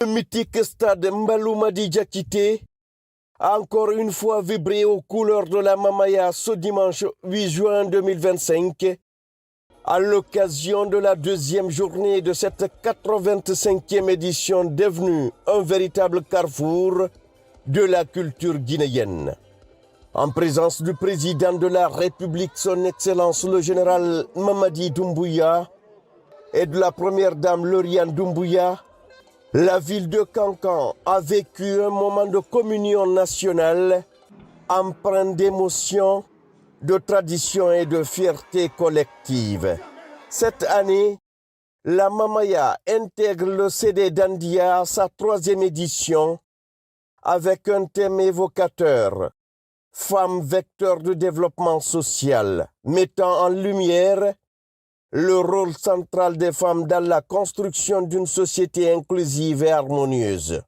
Le mythique stade Mbaloumadi Diakité a encore une fois vibré aux couleurs de la Mamaya ce dimanche 8 juin 2025 à l'occasion de la deuxième journée de cette 85e édition devenue un véritable carrefour de la culture guinéenne. En présence du président de la République, son Excellence le général Mamadi Doumbouya, et de la première dame Lauriane Doumbouya, la ville de Kankan a vécu un moment de communion nationale empreint d'émotion, de tradition et de fierté collective. Cette année, la Mamaya intègre le CD d'Andia à sa 3e édition avec un thème évocateur, femmes vecteurs de développement social, mettant en lumière le rôle central des femmes dans la construction d'une société inclusive et harmonieuse.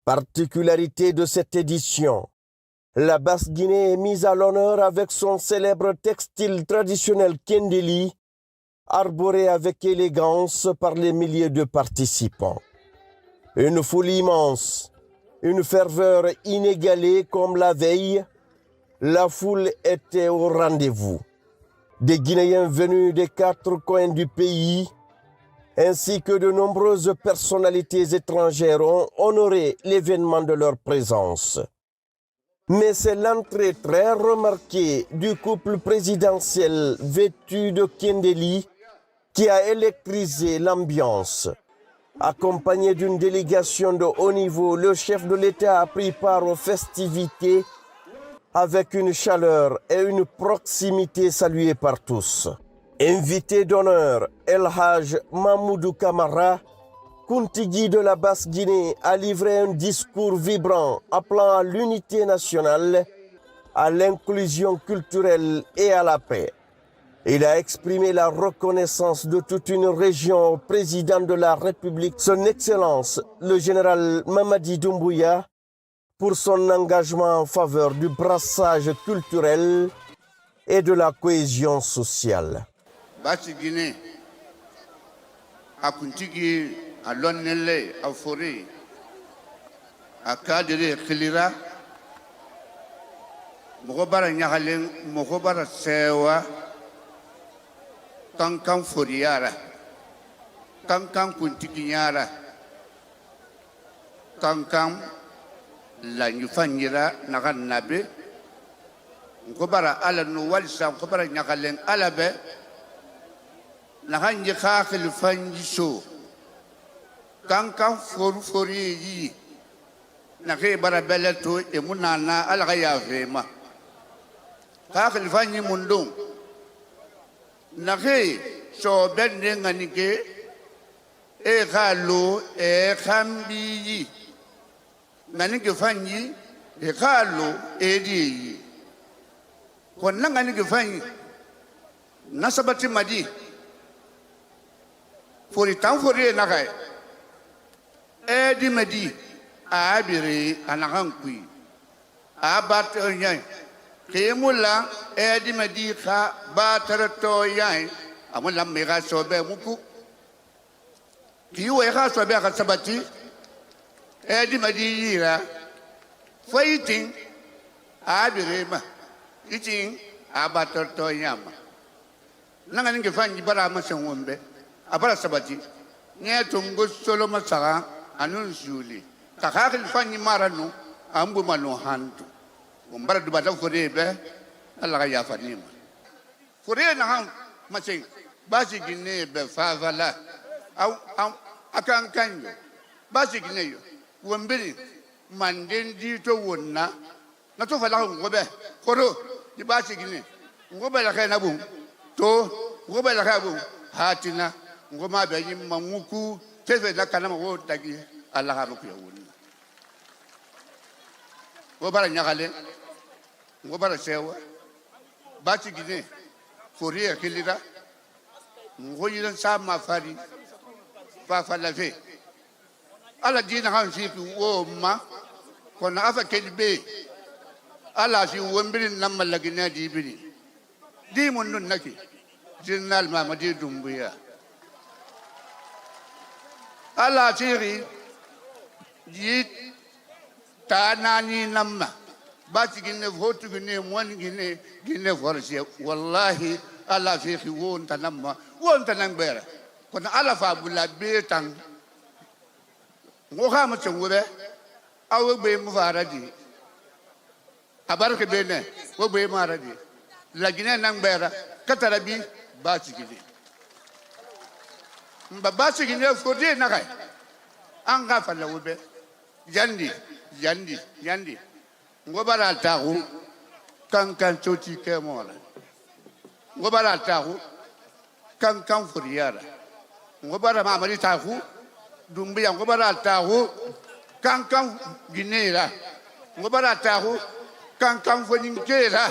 Particularité de cette édition, la Basse-Guinée est mise à l'honneur avec son célèbre textile traditionnel Kendeli, arboré avec élégance par les milliers de participants. Une foule immense, une ferveur inégalée comme la veille, la foule était au rendez-vous. Des Guinéens venus des 4 coins du pays, ainsi que de nombreuses personnalités étrangères ont honoré l'événement de leur présence. Mais c'est l'entrée très remarquée du couple présidentiel vêtu de Kendeli qui a électrisé l'ambiance. Accompagné d'une délégation de haut niveau, le chef de l'État a pris part aux festivités avec une chaleur et une proximité saluées par tous. Invité d'honneur, El Haj Mahmoudou Kamara, Kuntigui de la Basse-Guinée, a livré un discours vibrant appelant à l'unité nationale, à l'inclusion culturelle et à la paix. Il a exprimé la reconnaissance de toute une région au président de la République, son Excellence, le général Mamadi Doumbouya, pour son engagement en faveur du brassage culturel et de la cohésion sociale. Basse-Guinée, à Kuntigui, à Lonele, à Forêt, à Kadere, Khilira, Mogobara Nyahalen, Mogobara Sewa, Kankan Foriara, Kankan Kuntiginyara, Kankan la Nyufanyira Naganabe, Mogobara Ala Nuwalsa, Mogobara Nyahalen Alabe, Nahan Yakhil Fanjiso, Kankan Fori, Nake Barabeleto, et Munana Alaya Vema, Kakhil Fanyi Mundung. Nake so bendenganike e khalo e khambi nganike fanyi e khalo e di konna nganike fanyi nasabati madi fori tan fori nakai e di madi abiri anahankui abat nyai Kemula edi medika batarato yai amula mega sobe muku kiwe ha sobe ka sabati edi medira fighting abirema itin abatarato yama nanga ninge fanyi bara masangombe abara sabati nyetungo solo masara anun juli kakakil fanyi maranu ambu manu hantu Umbara dubata Fore be Allah ya fanima Fore na han machin basi Guinée be favala au akan kanyo basi Guinée yo wombiri manden di to wonna na to fala ngobe koro di basi Guinée ngobe la kana bu to ngobe la ka bu hatina ngoma be yim mamuku tefe na kana mo tagi Allah ha bu ya wonna wo bara nyakale ngobara sewa bati Guinée Fore Khilira ngoyira sama fari fa la fe ala dina han fi wo ma kona afa kelbe ala fi wombiri namalla Guinée di biri di mun nun naki Général Mamadi Doumbouya ala tiri Yit Tanani Nama. Batigine Votugine, one Guinea Force. Wallahi, Allah Fiki won't a number, won't a number. When Alafa will have be a tongue. Mohammed Wube, I will be Muvaradi. Abarke Bene, will be Maradi. Lagina Nambera, Katarabi, Batigine. But Batigine for day, Nagai. Angafala Wube. Yandi. Ngobara tahu kan choti kemora. Ngobara tahu kan furiara. Ngobara mamari tahu dumbi ngobara tahu kan ginera. Ngobara tahu kan foninkera.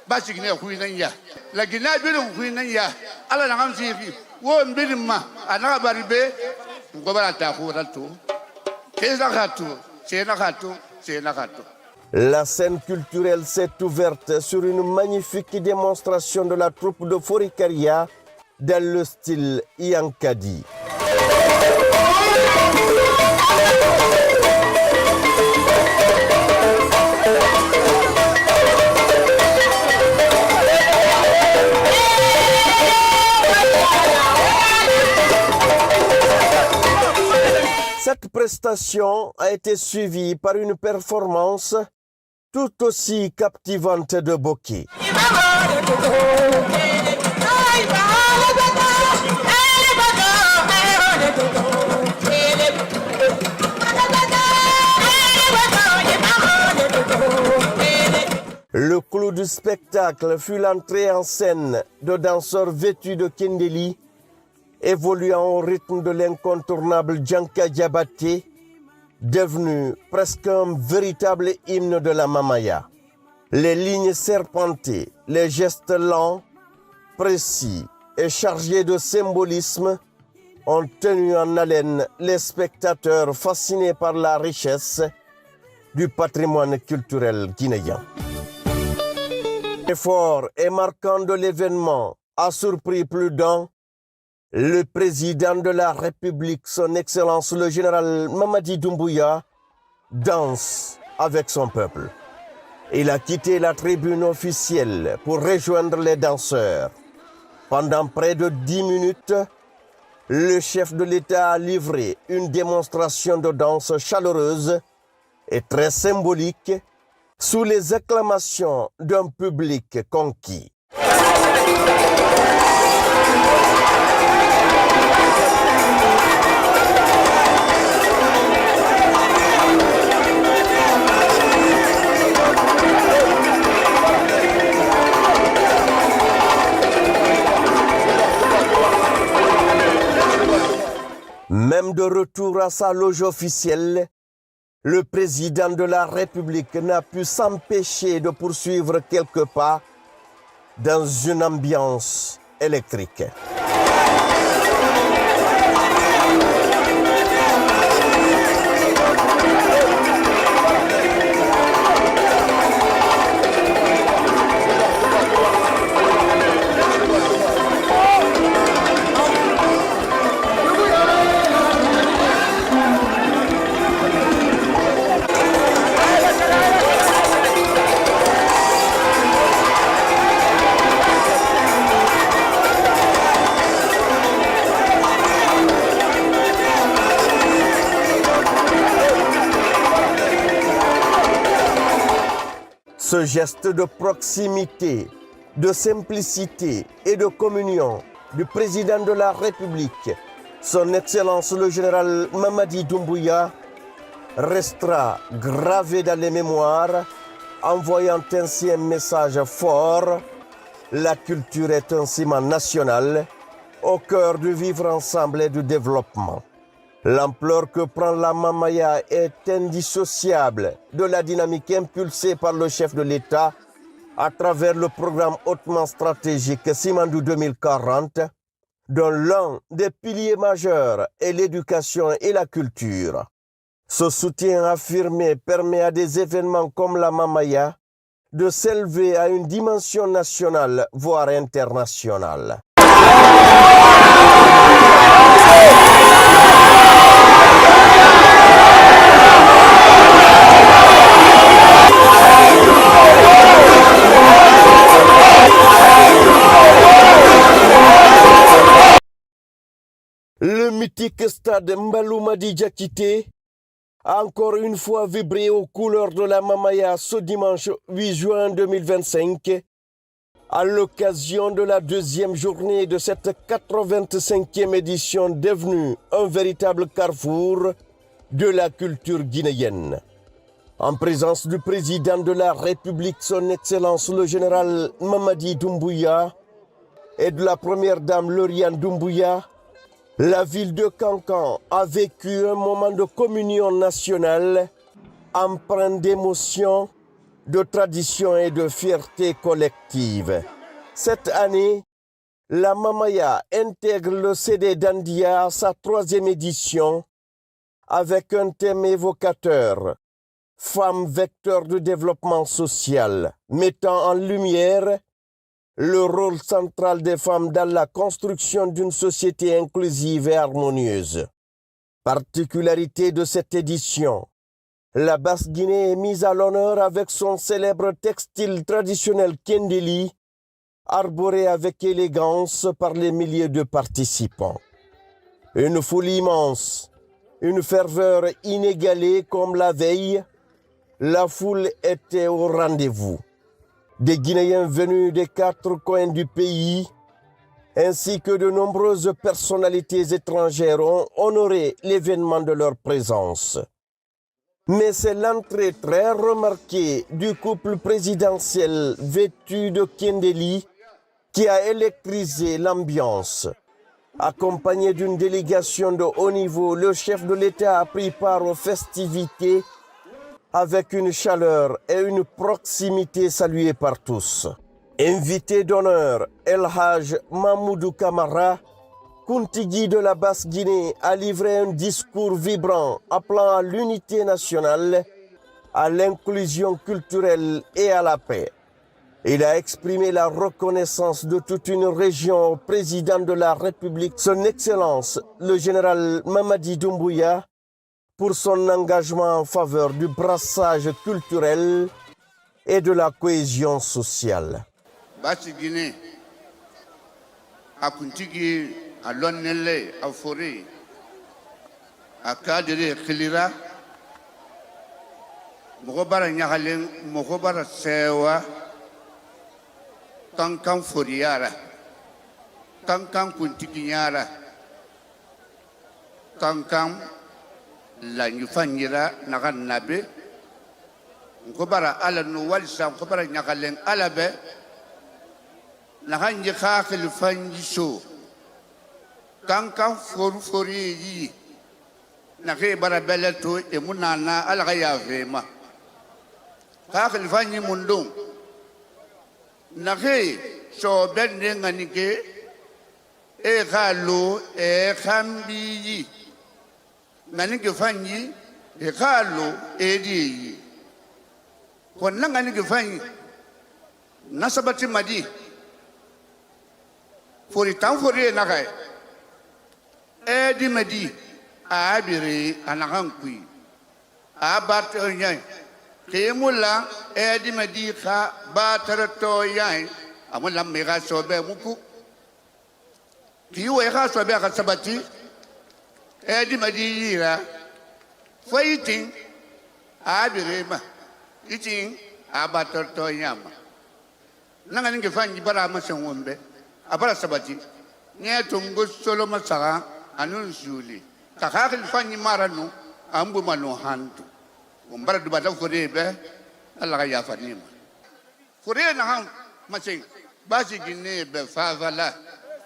Basi gine huinanya. La gina bilu huinanya. Ala nangam sifi. Wo mbilima anabari be ngobara tahu ratu. La scène culturelle s'est ouverte sur une magnifique démonstration de la troupe de Forikaria dans le style Yankadi. Cette prestation a été suivie par une performance tout aussi captivante de Boki. Le clou du spectacle fut l'entrée en scène de danseurs vêtus de Kendeli, évoluant au rythme de l'incontournable Djanka Diabaté, devenu presque un véritable hymne de la Mamaya. Les lignes serpentées, les gestes lents, précis et chargés de symbolisme ont tenu en haleine les spectateurs fascinés par la richesse du patrimoine culturel guinéen. Fort et marquant de l'événement a surpris plus d'un. Le président de la République, son Excellence le général Mamadi Doumbouya, danse avec son peuple. Il a quitté la tribune officielle pour rejoindre les danseurs. Pendant près de 10 minutes, le chef de l'État a livré une démonstration de danse chaleureuse et très symbolique sous les acclamations d'un public conquis. Même de retour à sa loge officielle, le président de la République n'a pu s'empêcher de poursuivre quelques pas dans une ambiance électrique. Ce geste de proximité, de simplicité et de communion du président de la République, son Excellence le général Mamadi Doumbouya, restera gravé dans les mémoires, envoyant ainsi un message fort. La culture est un ciment national au cœur du vivre ensemble et du développement. L'ampleur que prend la Mamaya est indissociable de la dynamique impulsée par le chef de l'État à travers le programme hautement stratégique Simandou 2040, dont l'un des piliers majeurs est l'éducation et la culture. Ce soutien affirmé permet à des événements comme la Mamaya de s'élever à une dimension nationale, voire internationale. mythique stade Mbaloumadi Diakité a encore une fois vibré aux couleurs de la Mamaya ce dimanche 8 juin 2025 à l'occasion de la deuxième journée de cette 85e édition devenue un véritable carrefour de la culture guinéenne. En présence du président de la République, son Excellence le général Mamadi Doumbouya, et de la première dame Lauriane Doumbouya, la ville de Kankan a vécu un moment de communion nationale empreint d'émotion, de tradition et de fierté collective. Cette année, la Mamaya intègre le CD Dandia à sa 3e édition avec un thème évocateur, femmes vecteurs de développement social, mettant en lumière le rôle central des femmes dans la construction d'une société inclusive et harmonieuse. Particularité de cette édition, la Basse-Guinée est mise à l'honneur avec son célèbre textile traditionnel Kendeli, arboré avec élégance par les milliers de participants. Une foule immense, une ferveur inégalée comme la veille, la foule était au rendez-vous. Des Guinéens venus des 4 coins du pays, ainsi que de nombreuses personnalités étrangères ont honoré l'événement de leur présence. Mais c'est l'entrée très remarquée du couple présidentiel vêtu de Kendeli qui a électrisé l'ambiance. Accompagné d'une délégation de haut niveau, le chef de l'État a pris part aux festivités avec une chaleur et une proximité saluées par tous. Invité d'honneur, El Haj Mahmoudou Kamara, Kuntigi de la Basse-Guinée, a livré un discours vibrant appelant à l'unité nationale, à l'inclusion culturelle et à la paix. Il a exprimé la reconnaissance de toute une région au président de la République, son Excellence, le général Mamadi Doumbouya, pour son engagement en faveur du brassage culturel et de la cohésion sociale. Basse-Guinée, à Kuntigi, à Lonele, à Forêt, à Kadere, Khilira, Mogobara Nyahalen, Mogobara Sewa, Kankan Foriara, Kankan Kuntigiara, Kankan la Nyufanyira, Nagan Nabe, Mogobara Ala Nuwalsa, Mogobara Nyahalen Alabe, Nagan Yaka Fanjiso, Kankan Fori, Nake Barabeleto, et Munana Alaya Vema, Kakil Fanyi Mundum. Nake so ben nenganike e galo e khambi nanike fanyi e galo e di kon nanganike fanyi nasabati madi fori tan fori nakai e di madi abiri anahankui abat nyai Kemula edi medika batarato yai amula mega sobe muku kiwe ga sobe ga sabati edi medira fighting abirema iting abatarato yama nanga ninge fanyi bara masongombe abara sabati nyetungo solo masara anun juli kakakil fanyi maranu ambu manu hantu Umbara dubata Forebe, Allah ya fanima. Fore na ham masing basi Guinée be favala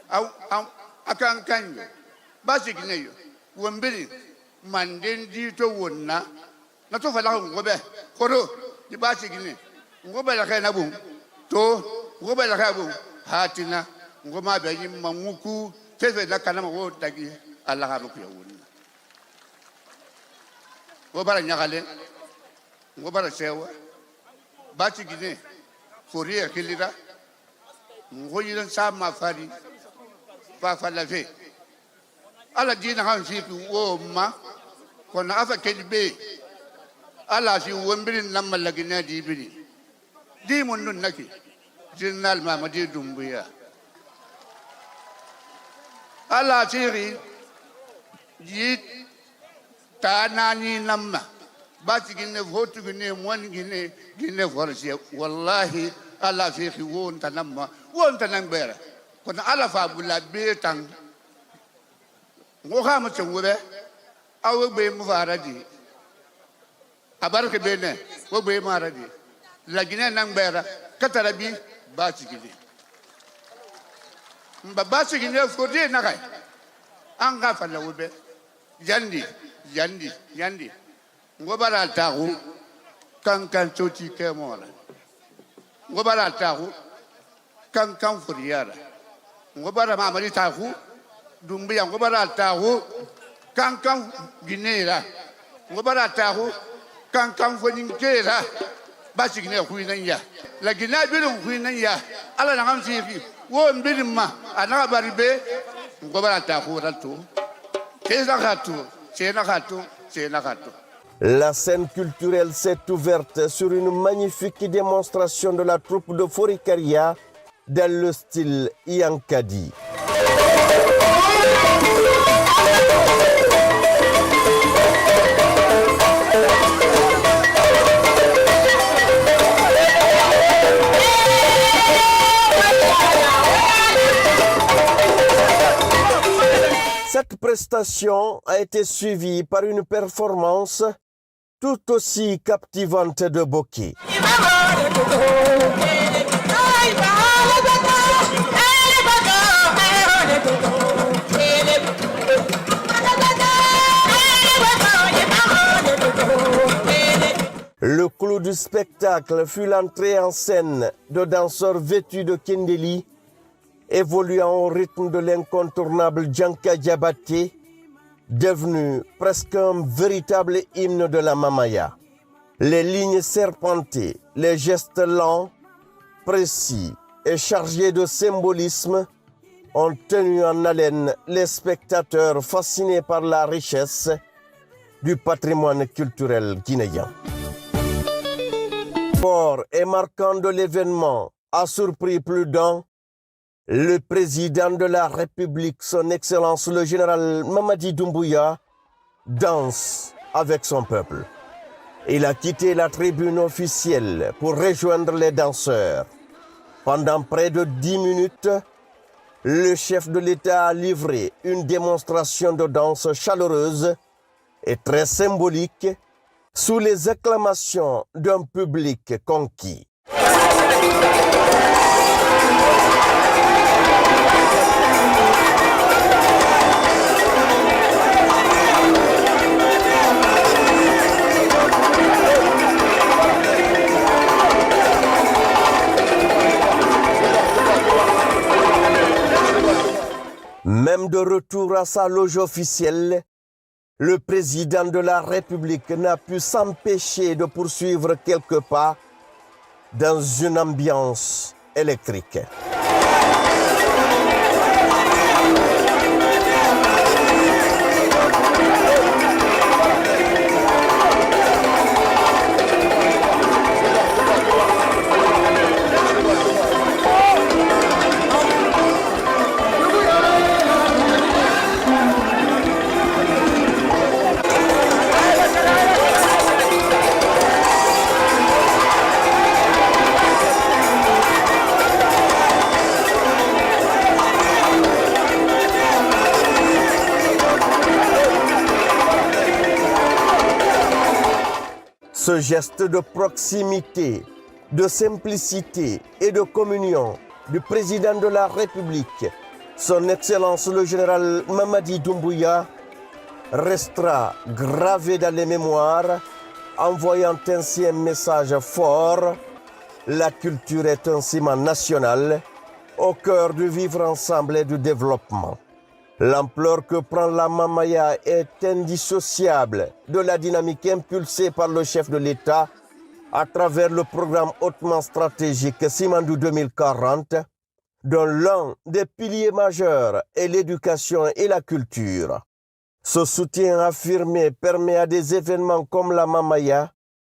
au akan kanyo basi Guinée yo wombiri manden di to wonna na to fala ngobe koro di basi Guinée ngobe la kana bu to ngobe la kabu hatina ngoma be yimma muku fefe la kana mo tagi Allah ha ku ya wonna wo bara nyagale Ngobara sewa bati Guinée Fourier Khilira ngoyiran sa mafari fa lave ala dina han fi wo ma kona afa kelbe ala fi wombiri namma la Guinée di biri di mon nun naki general Mamadi Doumbouya ala tiri Yit Tanani Nama. Batigine vote one guinea force. Wallahi, Allah Fiki won't a number, won't a number. When Allah Fabula be tongue. Mohammed Wube, I will be Muvaradi. Abarka Bene, will be Maradi. Lagina Nambera, Catarabi, Batigine. But Batigine for day, Nagai. Angafana Wube. Yandi. Ngobara tahu kan choti ke mola. Ngobara tahu kan furiara. Ngobara mamari tahu dumbi ngobara tahu kan ginera. Ngobara tahu kan foninkera. Basigine huinanya. La gina bilum huinanya. Ala ngam sifi. Wo mbilima ana baribe ngobara tahu ratu. Kesa khatu. La scène culturelle s'est ouverte sur une magnifique démonstration de la troupe de Forikaria dans le style Yankadi. Cette prestation a été suivie par une performance tout aussi captivante de Boki. Le clou du spectacle fut l'entrée en scène de danseurs vêtus de Kendeli, évoluant au rythme de l'incontournable Djanka Diabaté, devenu presque un véritable hymne de la Mamaya. Les lignes serpentées, les gestes lents, précis et chargés de symbolisme ont tenu en haleine les spectateurs fascinés par la richesse du patrimoine culturel guinéen. Fort et marquant de l'événement a surpris plus d'un. Le président de la République, son Excellence le général Mamadi Doumbouya, danse avec son peuple. Il a quitté la tribune officielle pour rejoindre les danseurs. Pendant près de 10 minutes, le chef de l'État a livré une démonstration de danse chaleureuse et très symbolique sous les acclamations d'un public conquis. Même de retour à sa loge officielle, le président de la République n'a pu s'empêcher de poursuivre quelques pas dans une ambiance électrique. Ce geste de proximité, de simplicité et de communion du président de la République, son Excellence le général Mamadi Doumbouya, restera gravé dans les mémoires, envoyant ainsi un message fort. La culture est un ciment national au cœur du vivre ensemble et du développement. L'ampleur que prend la Mamaya est indissociable de la dynamique impulsée par le chef de l'État à travers le programme hautement stratégique Simandou 2040, dont l'un des piliers majeurs est l'éducation et la culture. Ce soutien affirmé permet à des événements comme la Mamaya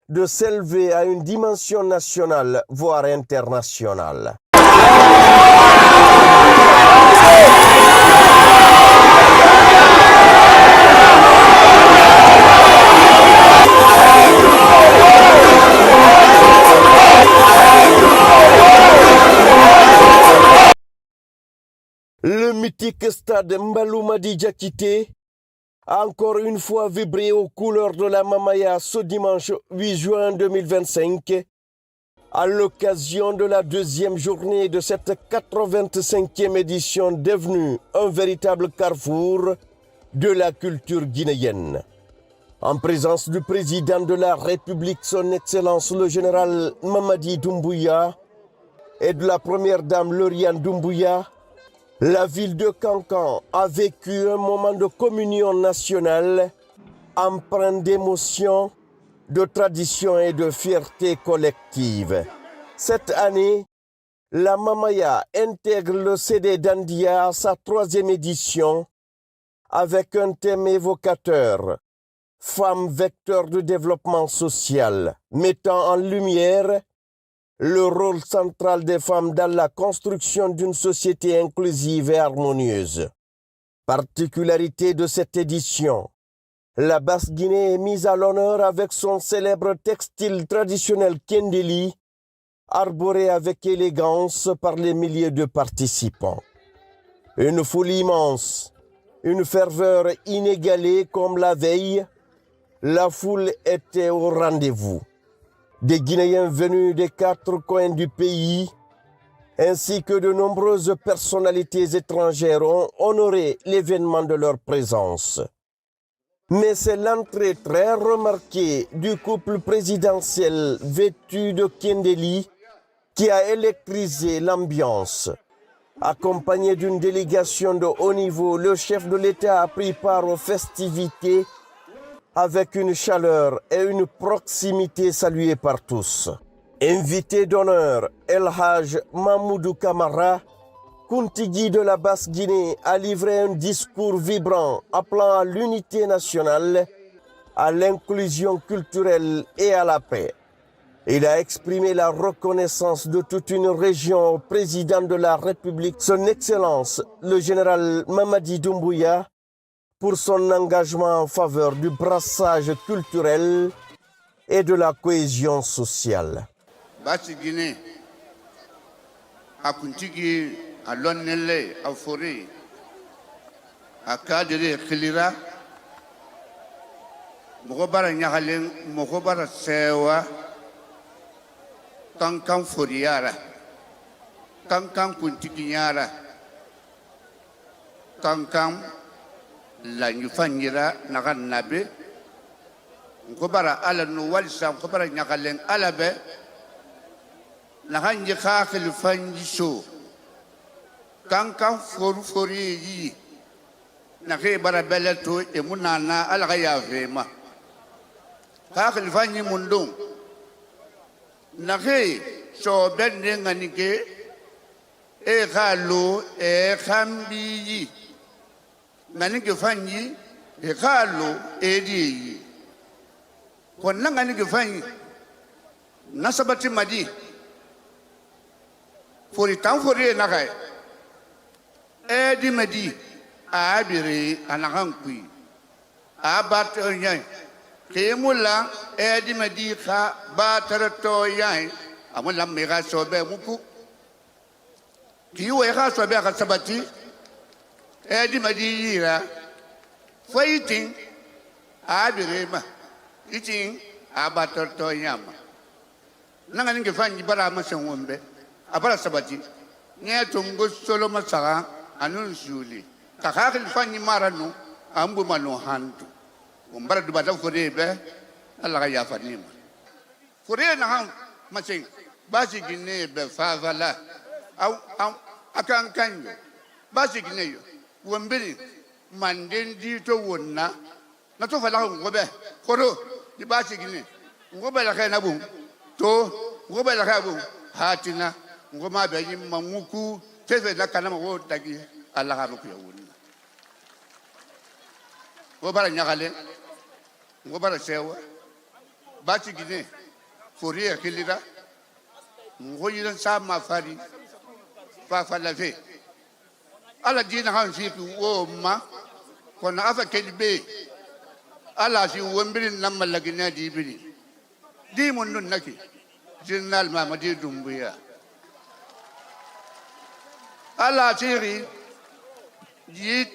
de s'élever à une dimension nationale, voire internationale. mythique stade Mbaloumadi Diakité a encore une fois vibré aux couleurs de la Mamaya ce dimanche 8 juin 2025 à l'occasion de la deuxième journée de cette 85e édition devenue un véritable carrefour de la culture guinéenne. En présence du président de la République, son Excellence le général Mamadi Doumbouya, et de la première dame Lauriane Doumbouya, la ville de Kankan a vécu un moment de communion nationale empreint d'émotion, de tradition et de fierté collective. Cette année, la Mamaya intègre le CD d'Andia à sa 3e édition avec un thème évocateur, femmes vecteurs de développement social, mettant en lumière le rôle central des femmes dans la construction d'une société inclusive et harmonieuse. Particularité de cette édition, la Basse-Guinée est mise à l'honneur avec son célèbre textile traditionnel Kendeli, arboré avec élégance par les milliers de participants. Une foule immense, une ferveur inégalée comme la veille, la foule était au rendez-vous. Des Guinéens venus des 4 coins du pays, ainsi que de nombreuses personnalités étrangères ont honoré l'événement de leur présence. Mais c'est l'entrée très remarquée du couple présidentiel vêtu de Kendeli qui a électrisé l'ambiance. Accompagné d'une délégation de haut niveau, le chef de l'État a pris part aux festivités avec une chaleur et une proximité saluées par tous. Invité d'honneur, El Haj Mahmoudou Kamara, Kuntigi de la Basse-Guinée, a livré un discours vibrant appelant à l'unité nationale, à l'inclusion culturelle et à la paix. Il a exprimé la reconnaissance de toute une région au président de la République, son Excellence, le général Mamadi Doumbouya, pour son engagement en faveur du brassage culturel et de la cohésion sociale. Basse-Guinée, à Kuntigi, à Lonele, à Forêt, à Kadere, Khilira, Mokobara Nyahalen, Mokobara Sewa, Kankan Foriara, Kankan Kuntiginyara, Kankan la Nyufanyira Naganabe, Mokobara Ala Nuwalisa, Mokobara Nyahalen Alabe, Nahanjika Khilifanjiso, Kankan Fori, Nake Barabeleto, et Munana Alaya Vema, Khilifanji Mundum. Nake so bendenganike e khalo e khambi nganike fanyi e khalo e di konna nganike fanyi nasabati madi fori tan fori nakai e di madi abire anahankui abat nyai Kemula edi medika batarato yai amula mega sobe muku kiwe ha sobe ka sabati edi medira fighting abirema itin abatarato yama nanga ninge fanyi bara masengombe abara sabati nye tungo solo masara anun juli kakakil fanyi maranu ambu manu hantu Umbara dubata Fore be Allah ya fanima Fore na han masing basi Guinée be favala au akan kanyo basi Guinée yo wombiri manden di to wonna na to fala ngobe koro di basi Guinée ngobe la kana bu to ngobe la ka bu hatina ngoma be yim mamuku tefe na kana mo tagi Allah ha ku ya wonna wo bara nyagale Ngobara sewa bati Guinée Fore Khilira ngoyiran sa mafari fa falafe ala dina han fiku wo ma kona afa kelbe ala si wombiri namala Guinée di biri di mun nun naki Général Mamadi Doumbouya ala tiri Yit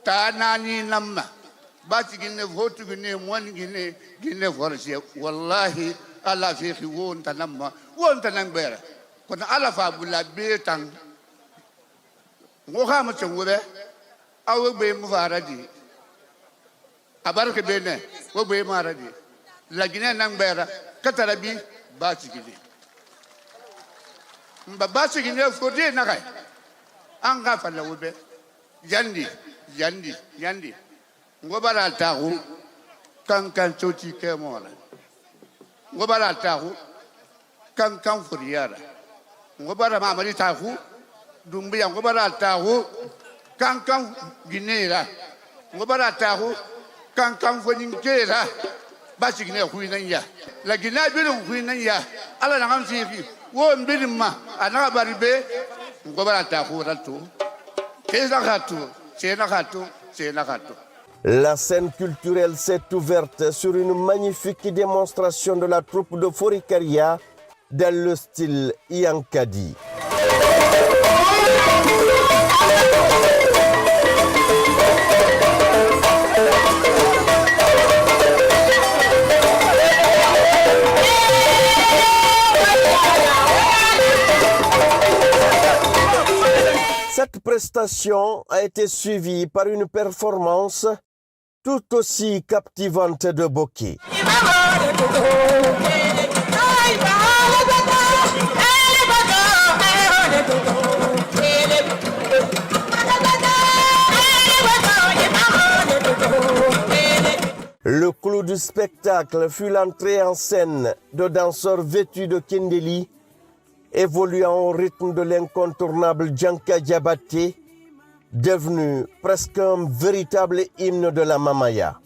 Tanani Nama. Batigine Votugine, one Guinea Force. Wallahi, Allah Fiki won't a number, won't a number. When Alafa will have beatang Mohammed Wube, I will be Muvaradi. Abarke Bene, will be Maradi. Lagina Nambera, Catarabi, Batigine. But Batigine for day, Nagai. Angafala Wube. Yandi. Ngobara tahu, kan choti kemora. Ngobara tahu, kan furiara. Ngobara mamari tahu, dumbi ngobara tahu, kan ginera. Ngobara tahu, kan funinkera. Basigine huinanya. La gina bilum huinanya. Ala nangam sifi. Won bilimma, anabaribe. Ngobara tahu ratu. La scène culturelle s'est ouverte sur une magnifique démonstration de la troupe de Forikaria dans le style Yankadi. Cette prestation a été suivie par une performance tout aussi captivante de Boki. Le clou du spectacle fut l'entrée en scène de danseurs vêtus de Kendeli, évoluant au rythme de l'incontournable Djanka Diabaté, devenu presque un véritable hymne de la Mamaya.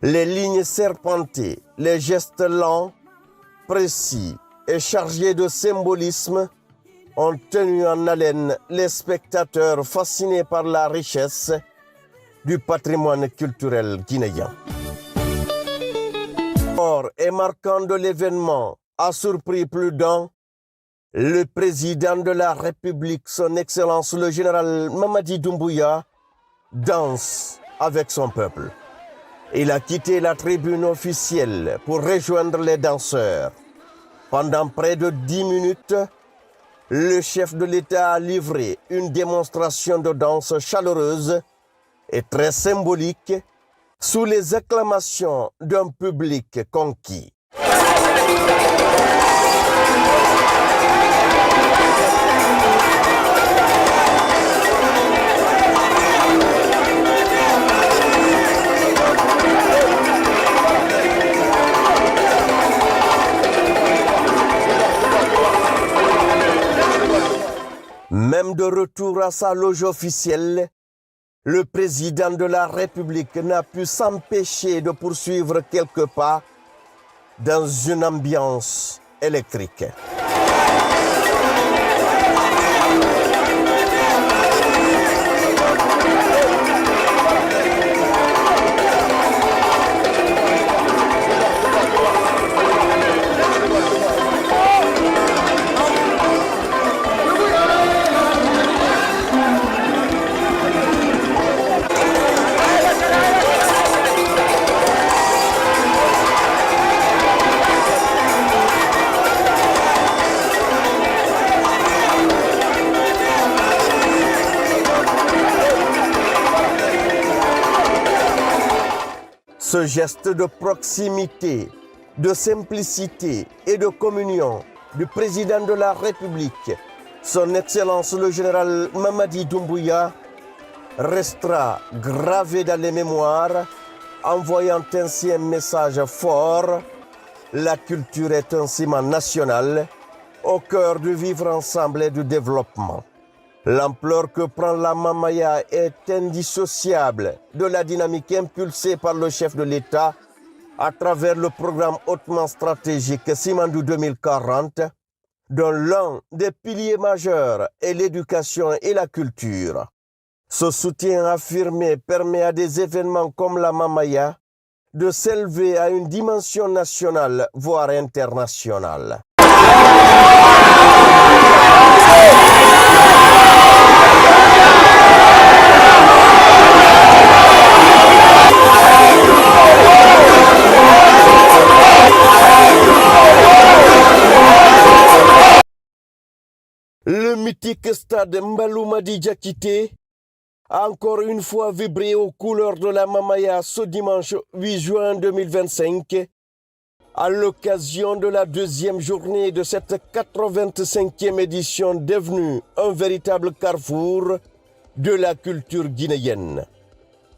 Les lignes serpentées, les gestes lents, précis et chargés de symbolisme ont tenu en haleine les spectateurs fascinés par la richesse du patrimoine culturel guinéen. Fort et marquant de l'événement a surpris plus d'un. Le président de la République, son Excellence le général Mamadi Doumbouya, danse avec son peuple. Il a quitté la tribune officielle pour rejoindre les danseurs. Pendant près de 10 minutes, le chef de l'État a livré une démonstration de danse chaleureuse et très symbolique sous les acclamations d'un public conquis. Même de retour à sa loge officielle, le président de la République n'a pu s'empêcher de poursuivre quelques pas dans une ambiance électrique. Ce geste de proximité, de simplicité et de communion du président de la République, son Excellence le général Mamadi Doumbouya, restera gravé dans les mémoires, envoyant ainsi un message fort. La culture est un ciment national au cœur du vivre ensemble et du développement. L'ampleur que prend la Mamaya est indissociable de la dynamique impulsée par le chef de l'État à travers le programme hautement stratégique Simandou 2040, dont l'un des piliers majeurs est l'éducation et la culture. Ce soutien affirmé permet à des événements comme la Mamaya de s'élever à une dimension nationale, voire internationale. mythique stade Mbaloumadi Diakité a encore une fois vibré aux couleurs de la Mamaya ce dimanche 8 juin 2025 à l'occasion de la deuxième journée de cette 85e édition devenue un véritable carrefour de la culture guinéenne.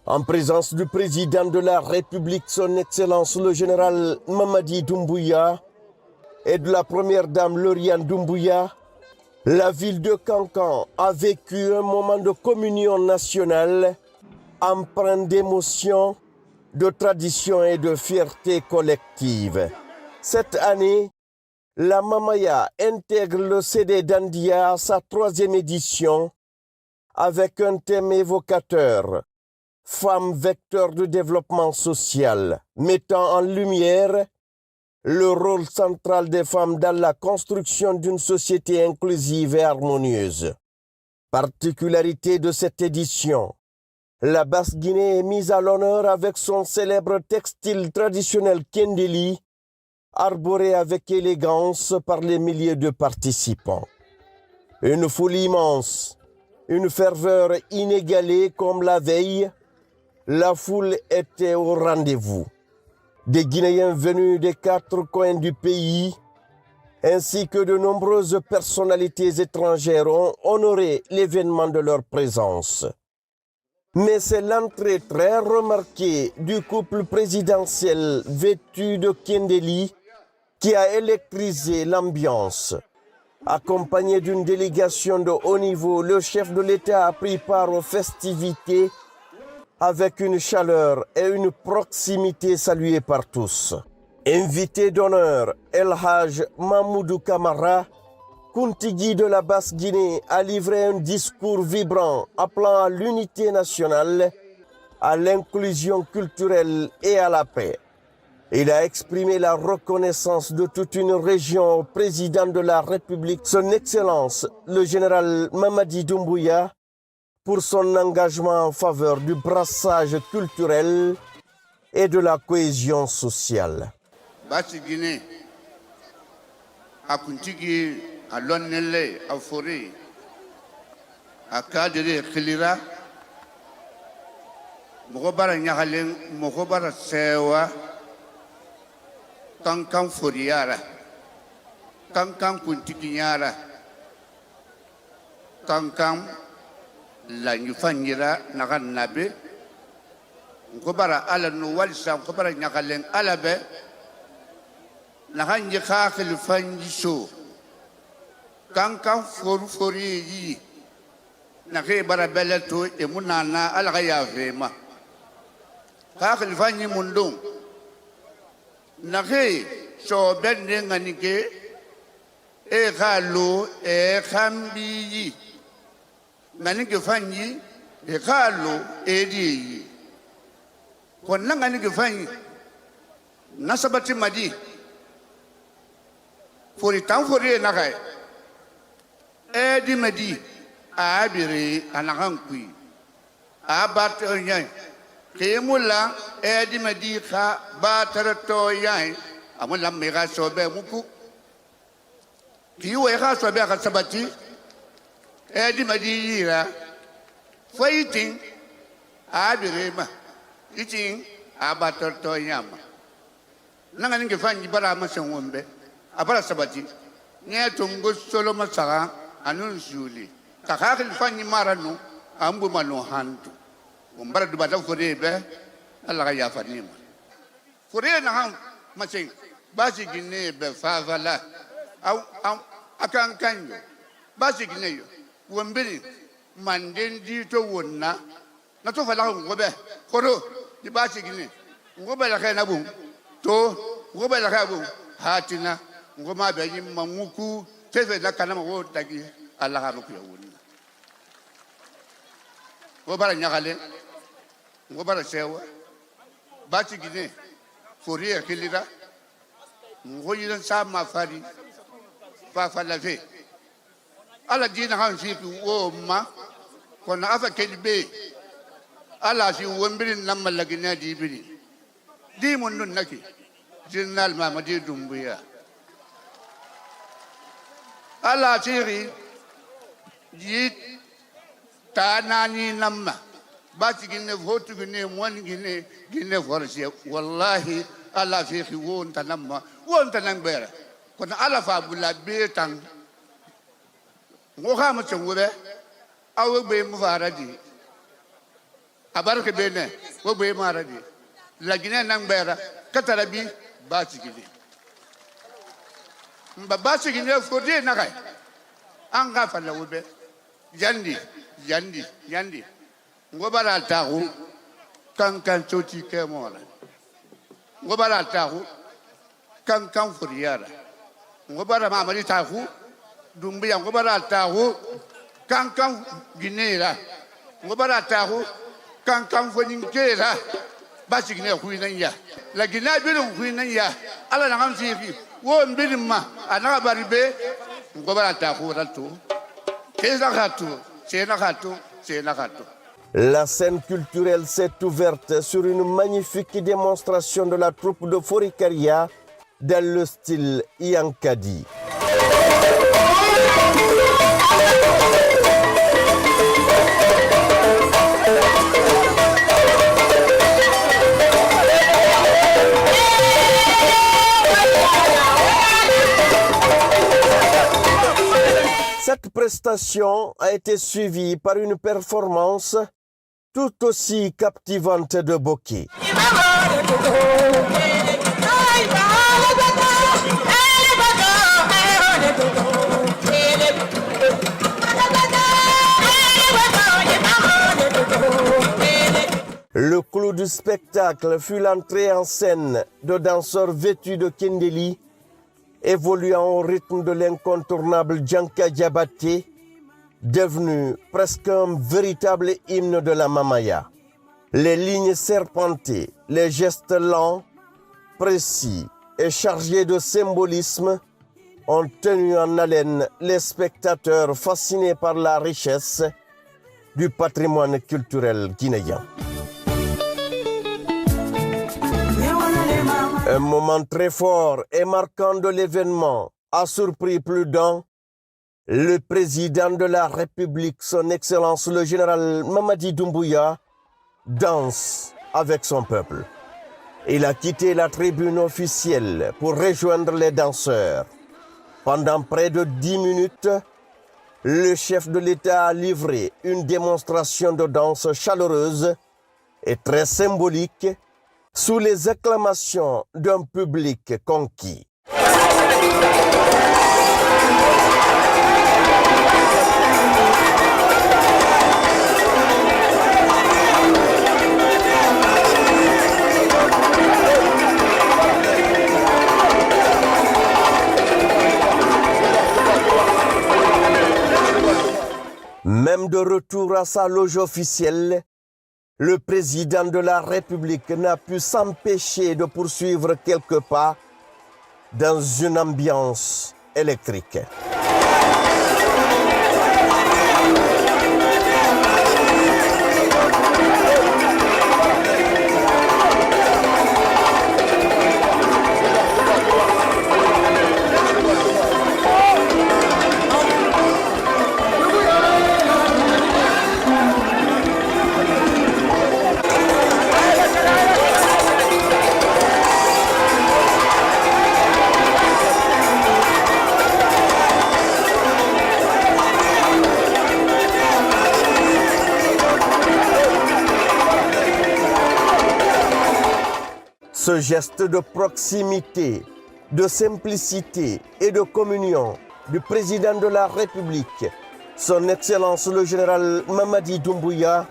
En présence du président de la République, son Excellence le général Mamadi Doumbouya, et de la première dame Lauriane Doumbouya, la ville de Kankan a vécu un moment de communion nationale empreint d'émotion, de tradition et de fierté collective. Cette année, la Mamaya intègre le CD d'Andia à sa 3e édition avec un thème évocateur, femmes vecteurs de développement social, mettant en lumière le rôle central des femmes dans la construction d'une société inclusive et harmonieuse. Particularité de cette édition, la Basse-Guinée est mise à l'honneur avec son célèbre textile traditionnel Kendeli, arboré avec élégance par les milliers de participants. Une foule immense, une ferveur inégalée comme la veille, la foule était au rendez-vous. Des Guinéens venus des 4 coins du pays, ainsi que de nombreuses personnalités étrangères ont honoré l'événement de leur présence. Mais c'est l'entrée très remarquée du couple présidentiel vêtu de Kendeli qui a électrisé l'ambiance. Accompagné d'une délégation de haut niveau, le chef de l'État a pris part aux festivités avec une chaleur et une proximité saluées par tous. Invité d'honneur, El Haj Mahmoudou Kamara, Kuntigi de la Basse-Guinée, a livré un discours vibrant appelant à l'unité nationale, à l'inclusion culturelle et à la paix. Il a exprimé la reconnaissance de toute une région au président de la République, son Excellence, le général Mamadi Doumbouya, pour son engagement en faveur du brassage culturel et de la cohésion sociale. Basse-Guinée, à Kuntigi, à Lonele, à Forêt, à Kadere, Khilira, Mogobara Nyahalen, Mogobara Sewa, Kankan Foriara, Kankan Kuntikinyara, Kankan la Nyufanyira Naganabe, Mogobara Ala Nuwalisa, Mogobara Nyahalen Alabe, Nahan Yakakil Fanjisho, Kankan Fori, Nake Barabeleto, et Munana Alaya Vema, Kakil Fanyi Mundum. Nake so bende nganike e khalo e khambi nganike fanyi e khalo e di konna nganike fanyi nasabati madi fori tan fori nakai e di madi abiri anahankui abat onyan Kemula edi medika batarato yai amula mega sobe muku kiwe ha sobe ka sabati edi medira fighting abirema itin abatato yama nanga ninge fanyi bara masangombe abara sabati nyetungo solo masara anun juli kakakil fanyi maranu ambu manu hantu Umbara dubata fure be Allah ka yafa ni ma fure na han macin basi gine be favala au akan kanyo basi gine yo wombiri manden di to wonna na to fala ko be koro di basi gine ngo be la ka na bu to ngo be la ka bu hatina ngo ma be yin mamuku tefe na kana mo tagi Allah ka bu yo wonna wo bara nyakale Ngobara sewa bati gine foria kelira ngoyira sama fari fa la fe ala dina han fi wo ma kona afa kelbe ala si wombirin namalla gina di biri di mun nun naki jinnal Mamadi Doumbouya ala tiri Yit Tanani Nama. Batigine Votugine, one Guinea Force. Wallahi, Allah Fiki won't a number, won't a number. When Alafa will have beer tongue. Mohammed Wube, I will be Muvaradi. Abaraka Bene, will be Maradi. Lagina Nambera, Catarabi, Batigini. But Batigine for day, Nagai. Angafala Wube. Yandi. Ngobara tahu kan choti ke mona. Ngobara tahu kan furiara. Ngobara mamari tahu dumbi ngobara tahu kan ginera. Ngobara tahu kan foninkera. Basi gine huinanya. La gina bilu huinanya. Ala nangam sifi. Wo mbilima anaka baribe ngobara tahu ratu. La scène culturelle s'est ouverte sur une magnifique démonstration de la troupe de Forikaria dans le style Yankadi. Cette prestation a été suivie par une performance tout aussi captivante de Boki. Le clou du spectacle fut l'entrée en scène de danseurs vêtus de Kendeli, évoluant au rythme de l'incontournable Djanka Diabaté, devenu presque un véritable hymne de la Mamaya. Les lignes serpentées, les gestes lents, précis et chargés de symbolisme ont tenu en haleine les spectateurs fascinés par la richesse du patrimoine culturel guinéen. Un moment très fort et marquant de l'événement a surpris plus d'un. Le président de la République, son Excellence le général Mamadi Doumbouya, danse avec son peuple. Il a quitté la tribune officielle pour rejoindre les danseurs. Pendant près de 10 minutes, le chef de l'État a livré une démonstration de danse chaleureuse et très symbolique sous les acclamations d'un public conquis. Même de retour à sa loge officielle, le président de la République n'a pu s'empêcher de poursuivre quelques pas dans une ambiance électrique. Ce geste de proximité, de simplicité et de communion du président de la République, son Excellence le général Mamadi Doumbouya,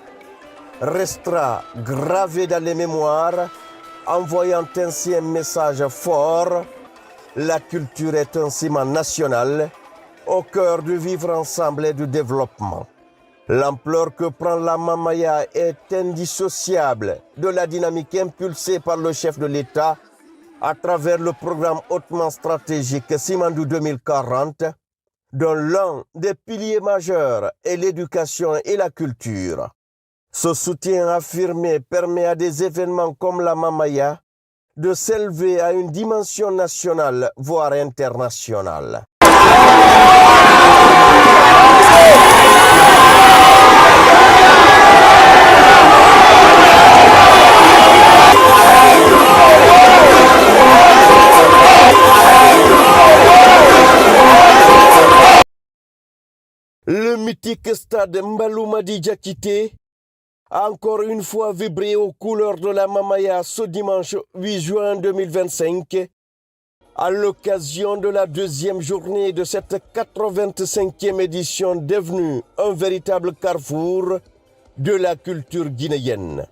restera gravé dans les mémoires, envoyant ainsi un message fort. La culture est un ciment national au cœur du vivre ensemble et du développement. L'ampleur que prend la Mamaya est indissociable de la dynamique impulsée par le chef de l'État à travers le programme hautement stratégique Simandou 2040, dont l'un des piliers majeurs est l'éducation et la culture. Ce soutien affirmé permet à des événements comme la Mamaya de s'élever à une dimension nationale, voire internationale. mythique stade Mbaloumadi Diakité a encore une fois vibré aux couleurs de la Mamaya ce dimanche 8 juin 2025 à l'occasion de la deuxième journée de cette 85e édition devenue un véritable carrefour de la culture guinéenne.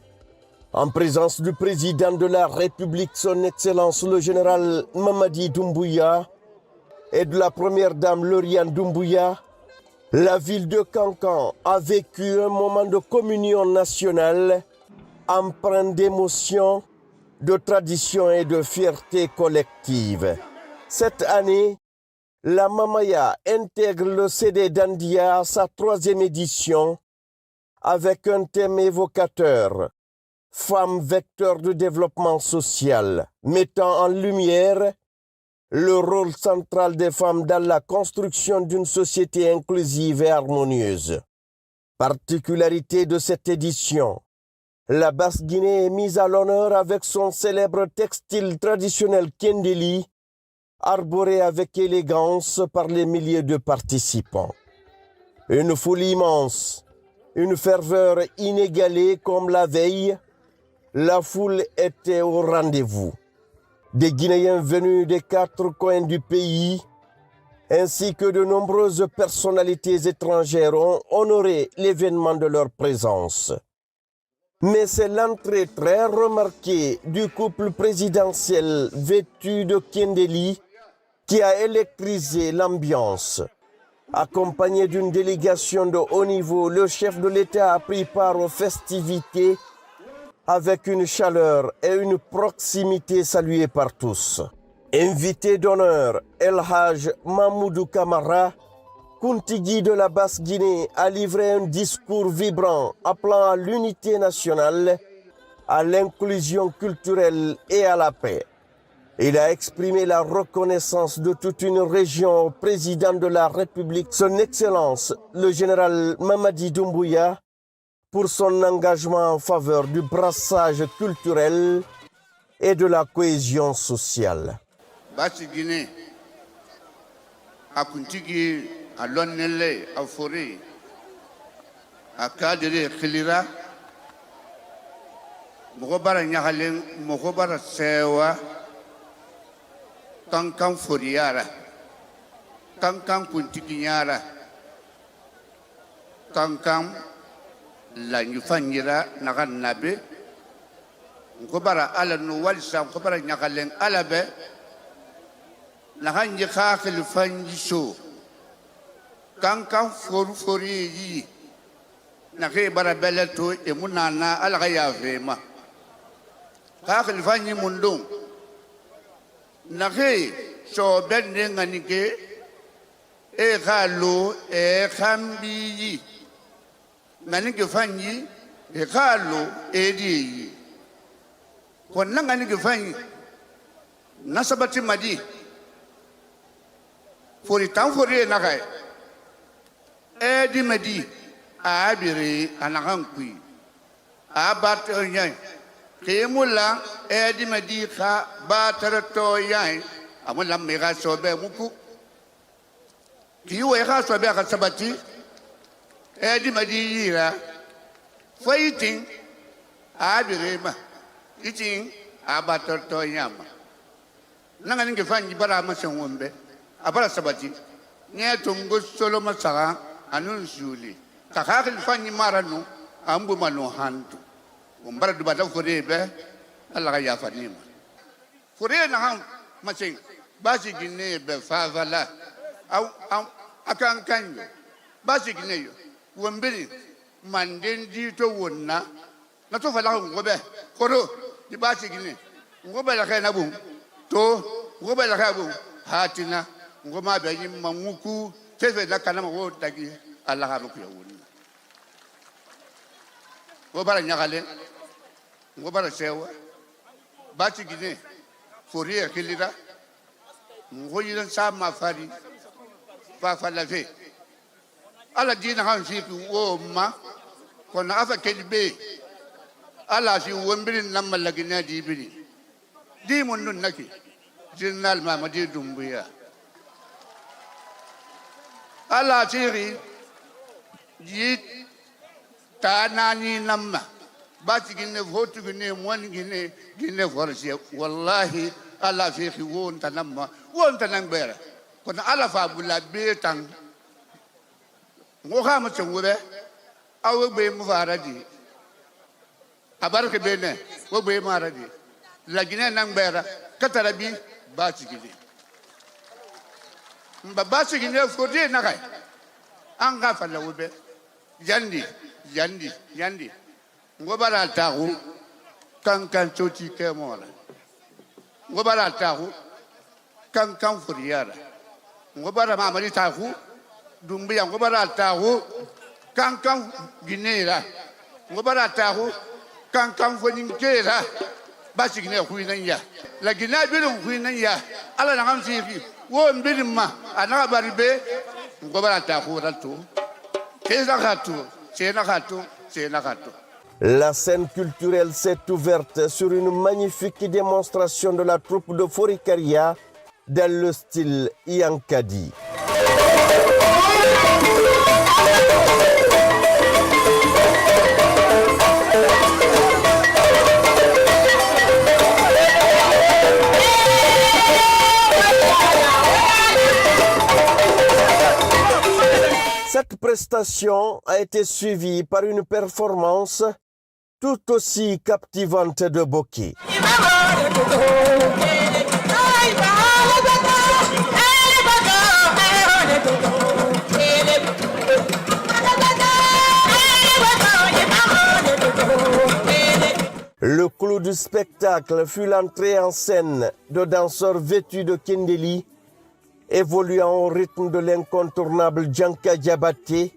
En présence du président de la République, son Excellence le général Mamadi Doumbouya, et de la première dame Lauriane Doumbouya, la ville de Kankan a vécu un moment de communion nationale empreint d'émotion, de tradition et de fierté collective. Cette année, la Mamaya intègre le CD d'Andia à sa 3e édition avec un thème évocateur, femmes vecteurs de développement social, mettant en lumière le rôle central des femmes dans la construction d'une société inclusive et harmonieuse. Particularité de cette édition, la Basse-Guinée est mise à l'honneur avec son célèbre textile traditionnel Kendeli, arboré avec élégance par les milliers de participants. Une foule immense, une ferveur inégalée comme la veille, la foule était au rendez-vous. Des Guinéens venus des 4 coins du pays, ainsi que de nombreuses personnalités étrangères ont honoré l'événement de leur présence. Mais c'est l'entrée très remarquée du couple présidentiel vêtu de Kendeli qui a électrisé l'ambiance. Accompagné d'une délégation de haut niveau, le chef de l'État a pris part aux festivités avec une chaleur et une proximité saluées par tous. Invité d'honneur, El Haj Mahmoudou Kamara, Kuntigui de la Basse-Guinée, a livré un discours vibrant appelant à l'unité nationale, à l'inclusion culturelle et à la paix. Il a exprimé la reconnaissance de toute une région au président de la République, son Excellence, le général Mamadi Doumbouya, pour son engagement en faveur du brassage culturel et de la cohésion sociale. Basse-Guinée, à Kuntigui, à Lonele, à Forêt, à Kadere, Khilira, Mogobara Nyahalen, Mogobara Sewa, Kankan Foriara, Kankan Kuntiginyara, Kankan la Nyufanyira Naganabe, Mogobara Ala Nuwalisa, Mogobara Nyahalen Alabe, Nahan Yaka Fanjiso, Kankan Fori, Nake Barabeleto, et Munana Alaya Vema. Kakil Fanyi Mundung, Nake so bending anike, e Halo, e Hambi, Nanike Fanyi, e Halo, e Di. When Nanganike Fanyi, Nasabati Madi. For the town for the Nagai, Edi Medi, Abiri, Anagankui, Abat Oyan, Kemula, Edi Medika, Baterato Yan, Amula Mega Sobe Muku, Kiweka Sobeka Sabati, Edi Medira, fighting, Abirima, eating Abaterato Yama. Nangan Gifan Baramasan Wumbe. Abara sabati nye tungo solo masara anun juli kakakil fanyi maranu ambu manu hantu umbara dubata forebe Allah ya fanima fore na han masing basi Guinée be favala au akan kanyo basi Guinée yo wombiri manden dito wonna na to fala ngobe koro di basi Guinée ngobe la kana bu to ngobe la kana bu hatina ngoma be yin mamuku fefe na kana mo tagi Allah ha ku yawun go bara nyagale go bara sewa bati Guinée forie Khilira ngo yin sa ma fari fa fa la fe ala dina han fi wo ma kona afa kelbe ala fi wombirin nan malagina dibiri di mun nun nake jinnal Mamadi Doumbouya ala tiri Yit Tanani Nama. Batigine Votugine, one Guinea Force. Wallahi, Allah Fiki won't a number, won't a number. When Alafa will have beatang Mohammed Wube, I will be Muvaradi. Abarke Bene, will be Maradi. Lagina Nambera, Katarabi, Batigine. But Batigine for day, Nagai. Angafala Wube. Yandi. Ngobara tahu kan choti kemora. Ngobara tahu kan furiara. Ngobara mamari tahu dumbi ngobara tahu kan ginera. Ngobara tahu kan foninkera. Basi gine huinanya. La gina bilum huinanya. Ala nangam sifi. Wo mbilima anabaribe ngobara tahu ratu. La scène culturelle s'est ouverte sur une magnifique démonstration de la troupe de Forikaria dans le style Yankadi. Cette prestation a été suivie par une performance tout aussi captivante de Boki. Le clou du spectacle fut l'entrée en scène de danseurs vêtus de Kendeli, évoluant au rythme de l'incontournable Djanka Diabaté,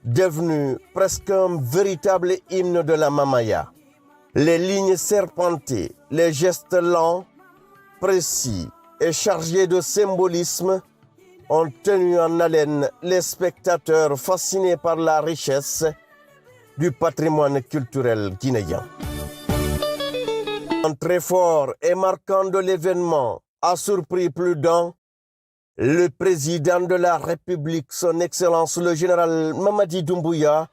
devenu presque un véritable hymne de la Mamaya. Les lignes serpentées, les gestes lents, précis et chargés de symbolisme ont tenu en haleine les spectateurs fascinés par la richesse du patrimoine culturel guinéen. Un très fort et marquant de l'événement a surpris plus d'un. Le président de la République, son Excellence le général Mamadi Doumbouya,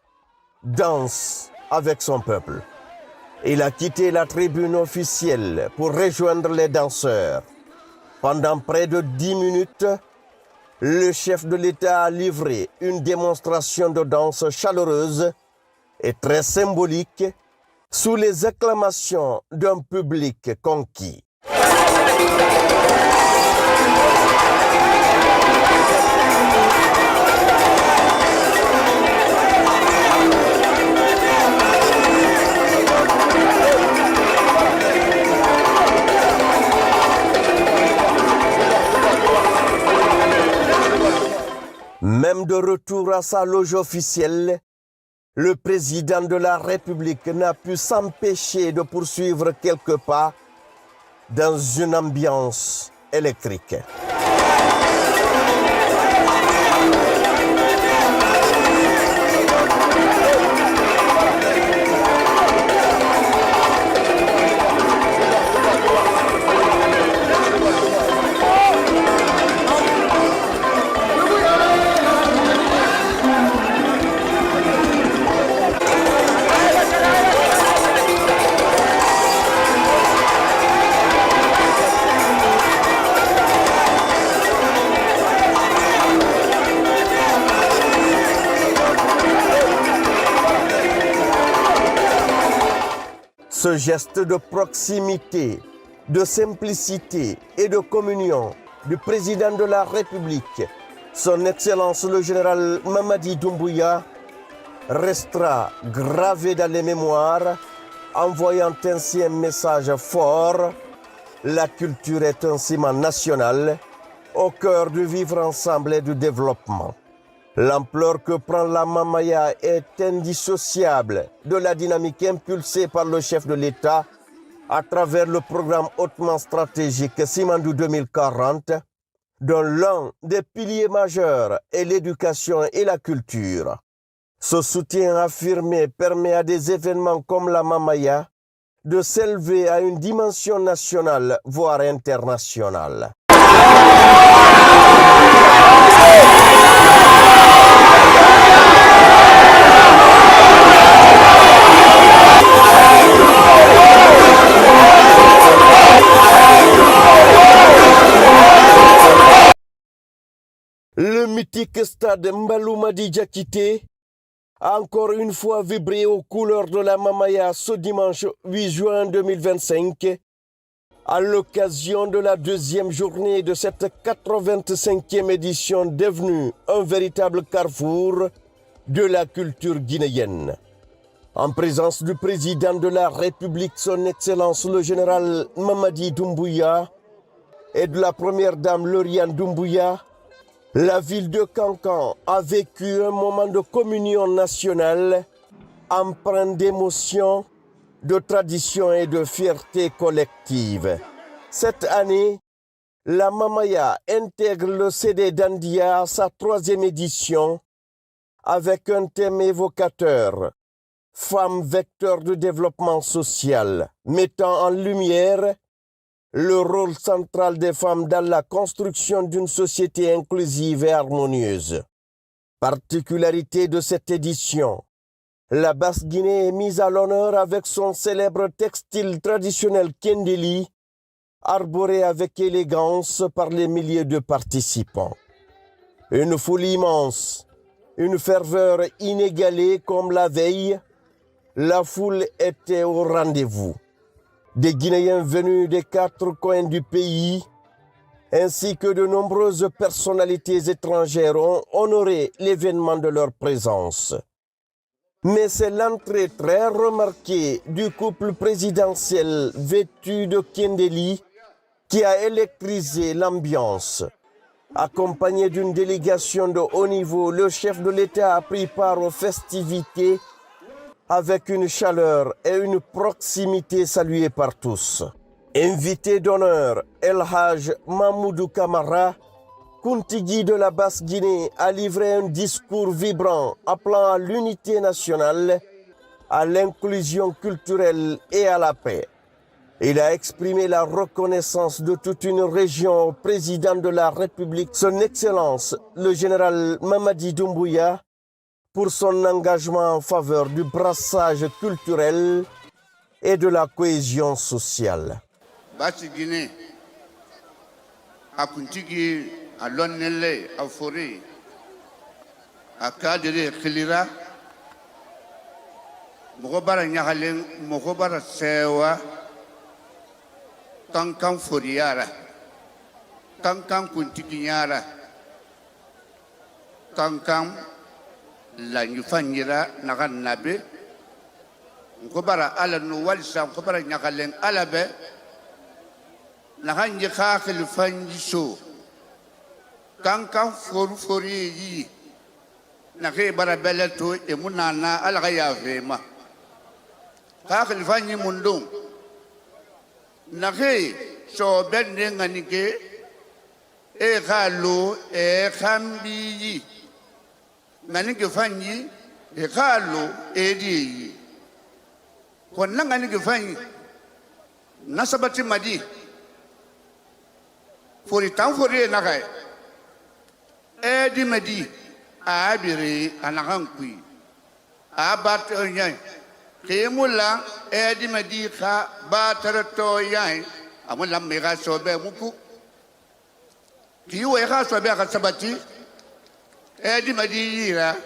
danse avec son peuple. Il a quitté la tribune officielle pour rejoindre les danseurs. Pendant près de 10 minutes, le chef de l'État a livré une démonstration de danse chaleureuse et très symbolique sous les acclamations d'un public conquis. Même de retour à sa loge officielle, le président de la République n'a pu s'empêcher de poursuivre quelques pas dans une ambiance électrique. Ce geste de proximité, de simplicité et de communion du président de la République, son Excellence le général Mamadi Doumbouya, restera gravé dans les mémoires, envoyant ainsi un message fort. La culture est un ciment national au cœur du vivre ensemble et du développement. L'ampleur que prend la Mamaya est indissociable de la dynamique impulsée par le chef de l'État à travers le programme hautement stratégique Simandou 2040, dont l'un des piliers majeurs est l'éducation et la culture. Ce soutien affirmé permet à des événements comme la Mamaya de s'élever à une dimension nationale, voire internationale. Le mythique stade Mbaloumadi Diakité a encore une fois vibré aux couleurs de la Mamaya ce dimanche 8 juin 2025 à l'occasion de la deuxième journée de cette 85e édition devenue un véritable carrefour de la culture guinéenne. En présence du président de la République, son Excellence le général Mamadi Doumbouya, et de la première dame Lauriane Doumbouya, la ville de Kankan a vécu un moment de communion nationale empreint d'émotion, de tradition et de fierté collective. Cette année, la Mamaya intègre le CD d'Andia à sa 3e édition avec un thème évocateur, femmes vecteurs de développement social, mettant en lumière le rôle central des femmes dans la construction d'une société inclusive et harmonieuse. Particularité de cette édition, la Basse-Guinée est mise à l'honneur avec son célèbre textile traditionnel Kendeli, arboré avec élégance par les milliers de participants. Une foule immense, une ferveur inégalée comme la veille, la foule était au rendez-vous. Des Guinéens venus des 4 coins du pays, ainsi que de nombreuses personnalités étrangères ont honoré l'événement de leur présence. Mais c'est l'entrée très remarquée du couple présidentiel vêtu de Kendeli qui a électrisé l'ambiance. Accompagné d'une délégation de haut niveau, le chef de l'État a pris part aux festivités avec une chaleur et une proximité saluées par tous. Invité d'honneur, El Haj Mahmoudou Kamara, Kuntigi de la Basse-Guinée, a livré un discours vibrant appelant à l'unité nationale, à l'inclusion culturelle et à la paix. Il a exprimé la reconnaissance de toute une région au président de la République, son Excellence, le général Mamadi Doumbouya, pour son engagement en faveur du brassage culturel et de la cohésion sociale. Basse-Guinée, à Kuntigi, à Lonele, à Forêt, à Kadere, Khilira, Mogobara Nyahalen, Mogobara Sewa, Kankan Foriara, Kankan Kuntiginyara, Kankan la Nyufanyira Naganabe, Mogobara Alanu Walsa, Mogobara Nyahalen Alabe, Naganyaka Fanjiso, Kankan Fori, Nake Barabeleto, et Munana Alaya Vema, Kakil Fanyi Mundum. Nake so bende nganike e khalo e khambi nganike fanyi e khalo e di konna nganike fanyi nasabati madi fori tan fori nakai e di madi abiri anahankui abat onyan Kemula edi medika batarato yai amula mega sobe muku kiwe ga sobe ga sabati edi medira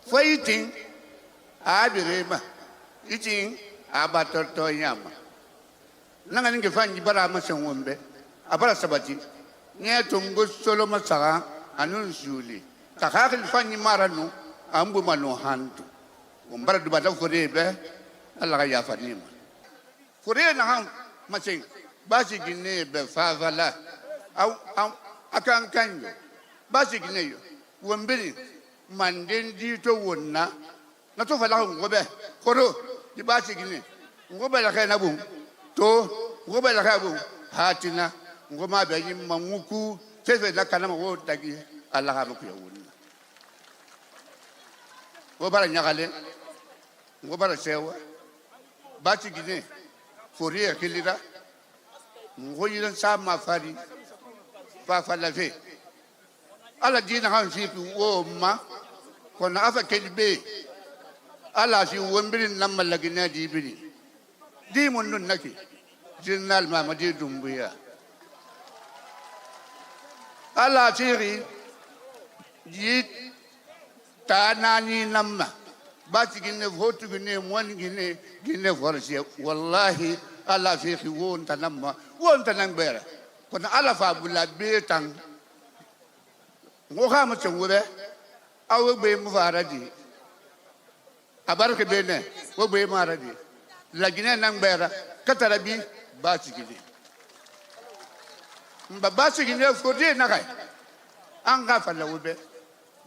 fighting abirema itin abatato yama nanga ninge fanyi bara masangombe abara sabati nyetungo solo masara anun juli kakakil fanyi maranu ambu manu hantu Umbara dubata Forebe, Allah ya fanima. Fore na ham masing basi Guinée be favala au akan kanyo basi Guinée yo wombiri manden di to wonna na to fala ngobe koro di basi Guinée ngobe la kana bu to ngobe la ka bu hatina ngoma be yim mamuku fefe la kana mo tagi Allah ha bu yo wonna wo bara nyagale ngobara sewa bati Guinée Fourier Khilira ngoyira sama fari fa falafe ala dina han fipi wo ma kona afa kelbe ala fi wombirin nan malagina dibiri di mun nun nake jinnal Mamadi Doumbouya ala tiri Yit Tanani Namma. Batigine Votugine, one Guinea Force. Wallahi, Allah Fiki won't a number, won't a number. When Alafa will have be a tongue. Mohammed Wube, I will be Muvaradi. Abarke Bene, will be Maradi. Lagina Nambera, Katarabi, Batigine. But Batigine for day, Nagai. Angafala Wube.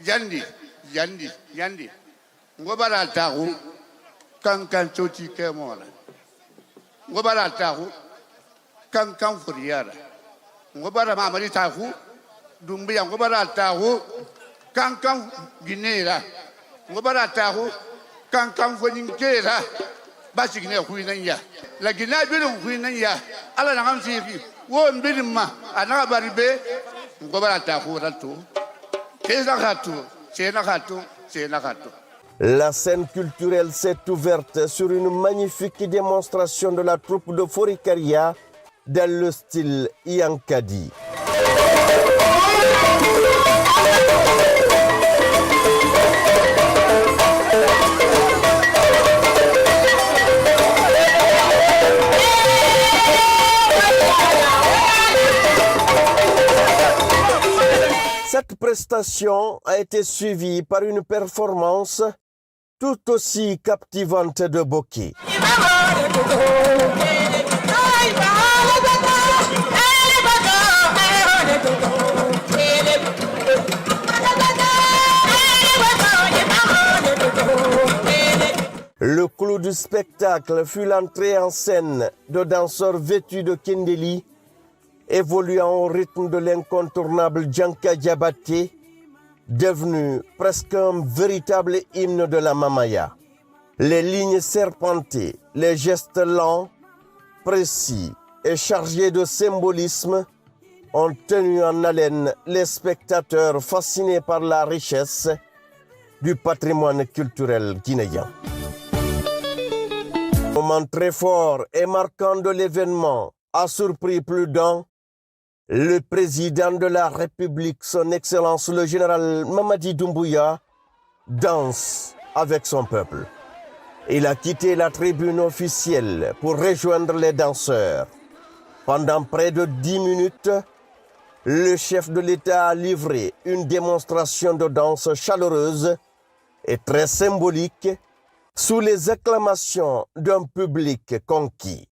Yandi. Ngobara tahu, kan choti kemora. Ngobara tahu, kan furiara. Ngobara mamari tahu, dumbi ngobara tahu, kan ginera. Ngobara tahu, kan funinkera. Basigine huinanya. La gina bilum huinanya. Ala nangam sifi. Won bilimma, anabaribe. Ngobara tahu ratu. La scène culturelle s'est ouverte sur une magnifique démonstration de la troupe de Forikaria dans le style Yankadi. Cette prestation a été suivie par une performance tout aussi captivante de Boki. Le clou du spectacle fut l'entrée en scène de danseurs vêtus de Kendeli, évoluant au rythme de l'incontournable Djanka Diabaté, devenu presque un véritable hymne de la Mamaya. Les lignes serpentées, les gestes lents, précis et chargés de symbolisme ont tenu en haleine les spectateurs fascinés par la richesse du patrimoine culturel guinéen. Moment très fort et marquant de l'événement a surpris plus d'un. Le président de la République, son Excellence le général Mamadi Doumbouya, danse avec son peuple. Il a quitté la tribune officielle pour rejoindre les danseurs. Pendant près de 10 minutes, le chef de l'État a livré une démonstration de danse chaleureuse et très symbolique sous les acclamations d'un public conquis.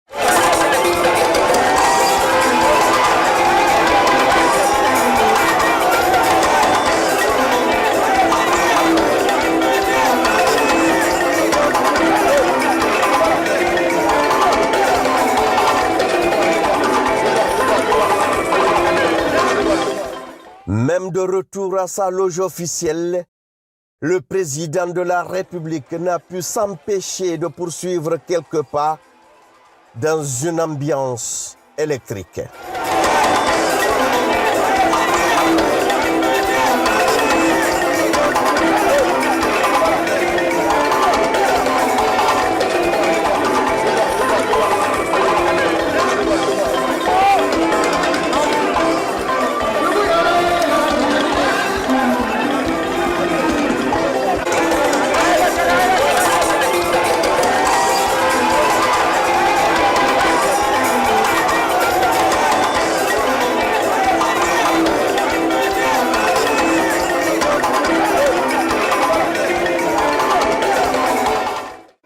Même de retour à sa loge officielle, le président de la République n'a pu s'empêcher de poursuivre quelques pas dans une ambiance électrique.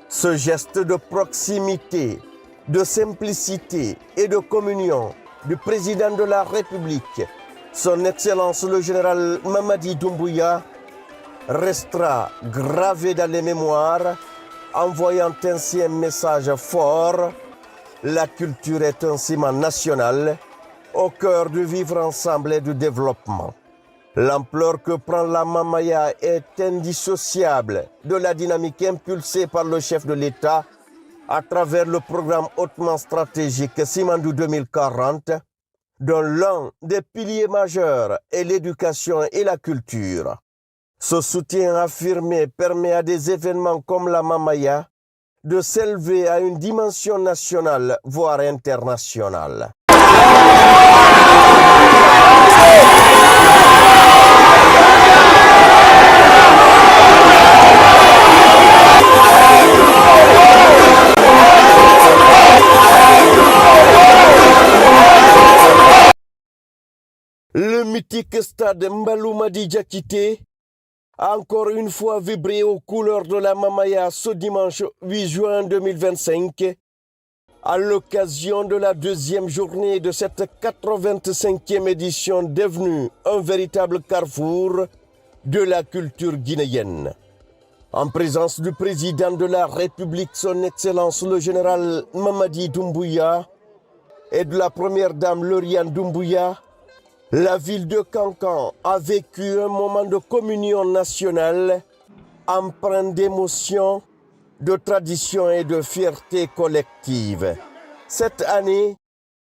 Ce geste de proximité, de simplicité et de communion du président de la République, son Excellence le général Mamadi Doumbouya, restera gravé dans les mémoires, envoyant ainsi un message fort. La culture est un ciment national au cœur du vivre ensemble et du développement. L'ampleur que prend la Mamaya est indissociable de la dynamique impulsée par le chef de l'État à travers le programme hautement stratégique Simandou 2040, dont l'un des piliers majeurs est l'éducation et la culture. Ce soutien affirmé permet à des événements comme la Mamaya de s'élever à une dimension nationale, voire internationale. Le mythique stade Mbaloumadi Diakité a encore une fois vibré aux couleurs de la Mamaya ce dimanche 8 juin 2025 à l'occasion de la deuxième journée de cette 85e édition devenue un véritable carrefour de la culture guinéenne. En présence du président de la République, son Excellence le général Mamadi Doumbouya, et de la première dame Lauriane Doumbouya, la ville de Kankan a vécu un moment de communion nationale empreint d'émotion, de tradition et de fierté collective. Cette année,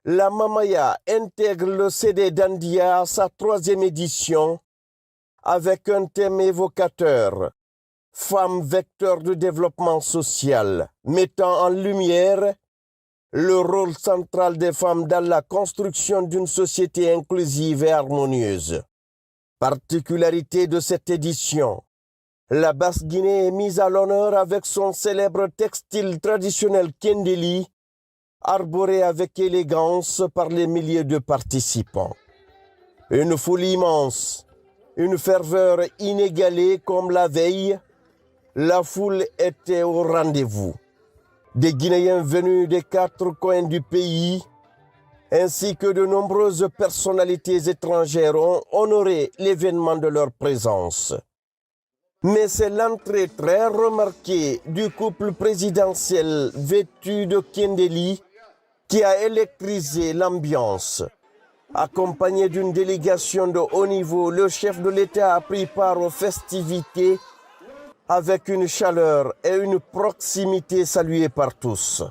la Mamaya intègre le CD d'Andia à sa 3e édition avec un thème évocateur, femmes vecteurs de développement social, mettant en lumière le rôle central des femmes dans la construction d'une société inclusive et harmonieuse. Particularité de cette édition, la Basse-Guinée est mise à l'honneur avec son célèbre textile traditionnel Kendeli, arboré avec élégance par les milliers de participants. Une foule immense, une ferveur inégalée comme la veille, la foule était au rendez-vous. Des Guinéens venus des 4 coins du pays, ainsi que de nombreuses personnalités étrangères ont honoré l'événement de leur présence. Mais c'est l'entrée très remarquée du couple présidentiel vêtu de Kendeli qui a électrisé l'ambiance. Accompagné d'une délégation de haut niveau, le chef de l'État a pris part aux festivités avec une chaleur et une proximité saluées par tous.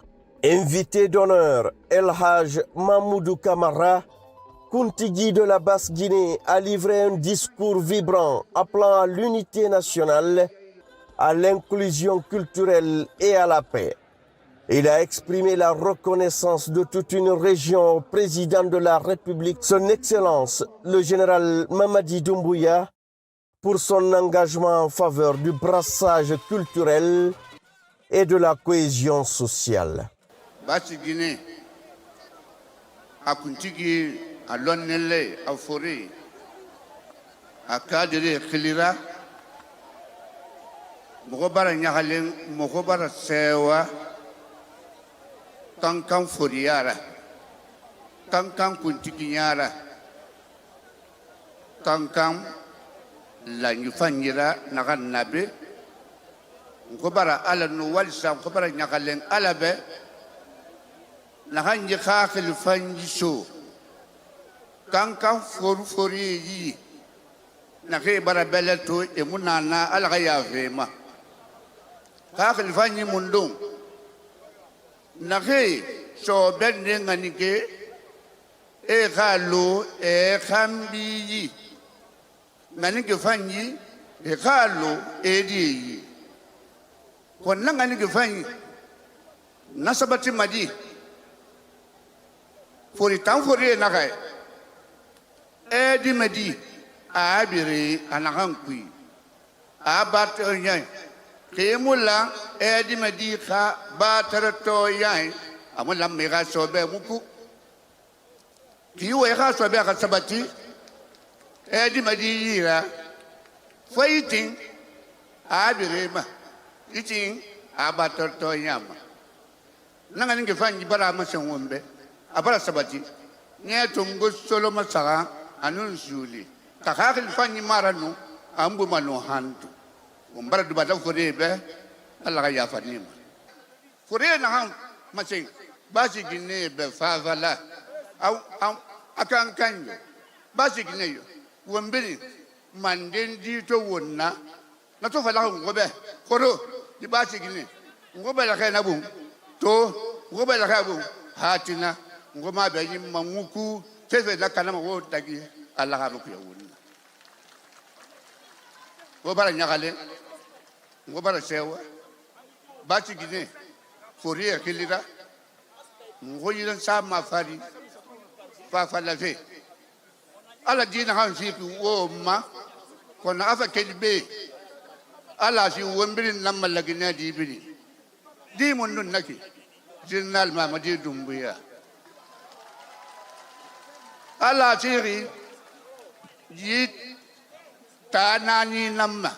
Invité d'honneur, El Haj Mahmoudou Kamara, Kuntigui de la Basse-Guinée, a livré un discours vibrant appelant à l'unité nationale, à l'inclusion culturelle et à la paix. Il a exprimé la reconnaissance de toute une région au président de la République, son Excellence, le général Mamadi Doumbouya, pour son engagement en faveur du brassage culturel et de la cohésion sociale. Basse-Guinée, à Kuntigui, à Lonele, à Forêt, à Kadere, Khilira, Mogobara Nyahalen, Mogobara Sewa, Kankan Foriara, Kankan Kuntigiara, Kankan la Nufanyira, Nagan Nabe, Mogobara Ala Nuwalsa, Mogobara Nyahalen Alabe, Nahan Yakak le Fanjiso, Kankan Fori, Nake Barabelato, et Munana Alaya Vema. Kak le Fanji Mundum. Nake so bending anike e galo e kambi nanike fanyi e galo e di kon nanganike fanyi nasabati madi fori tan fori nakai e di madi abire anahankui abat onyan Kemula edi medika baterato yai amula mega sobe muku kiwe ga sobe ga sabati edi medira fighting abirema itin abaterato yama nanga ninge fanyi bara masengombe abara sabati nyetungo solo masara anun juli kakakil fanyi maranu ambu manu hantu Umbara du batang Forêt Allah ya fanima. Forêt na ham masing basi Guinée be favala au akan kanyo basi Guinée yo wombiri manden di to wonna na to fala ngobe koro di basi Guinée ngobe la kana bu to ngobe la kana bu hatina ngoma be yimma nguku fefe la kana mo tagi Allah ha ruku ya wonna wo bara nyagale Ngobara sewa bati Guinée Forêt Khilira ngoyiran sa mafari fa falafe ala dina han fi wo ma kona afa kelbe ala si wombirin namma lagina di biri di mun nun naki Général Mamadi Doumbouya ala tiri Yit Tanani Nama.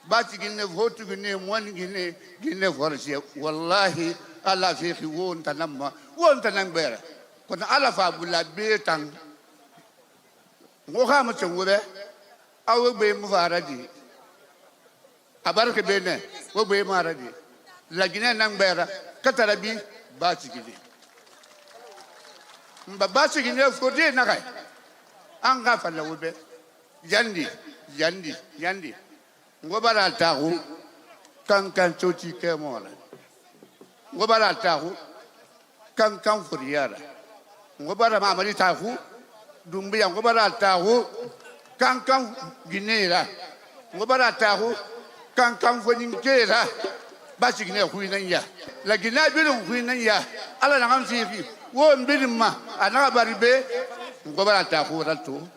Batigine Votugine, one Guinea Forsia. Wallahi, Allah Fiki won't a number, won't a number. But Alafa will have beatang. Mohammed would I will be Muvaradi. Abaraka Bene, will be Maradi. Lagina Nambera, Katarabi, Batigine. But Batigine for day, Nagai. Angafala would be Yandi. Ngobara tahu kan chochi ke mola ngobara tahu kan furiara ngobara mamari tahu dumbi ngobara tahu kan ginera ngobara tahu kan foninkera basigine huinanya la gina bilum huinanya ala na ngamsi fi won bilimma ana baribe ngobara tahu ratu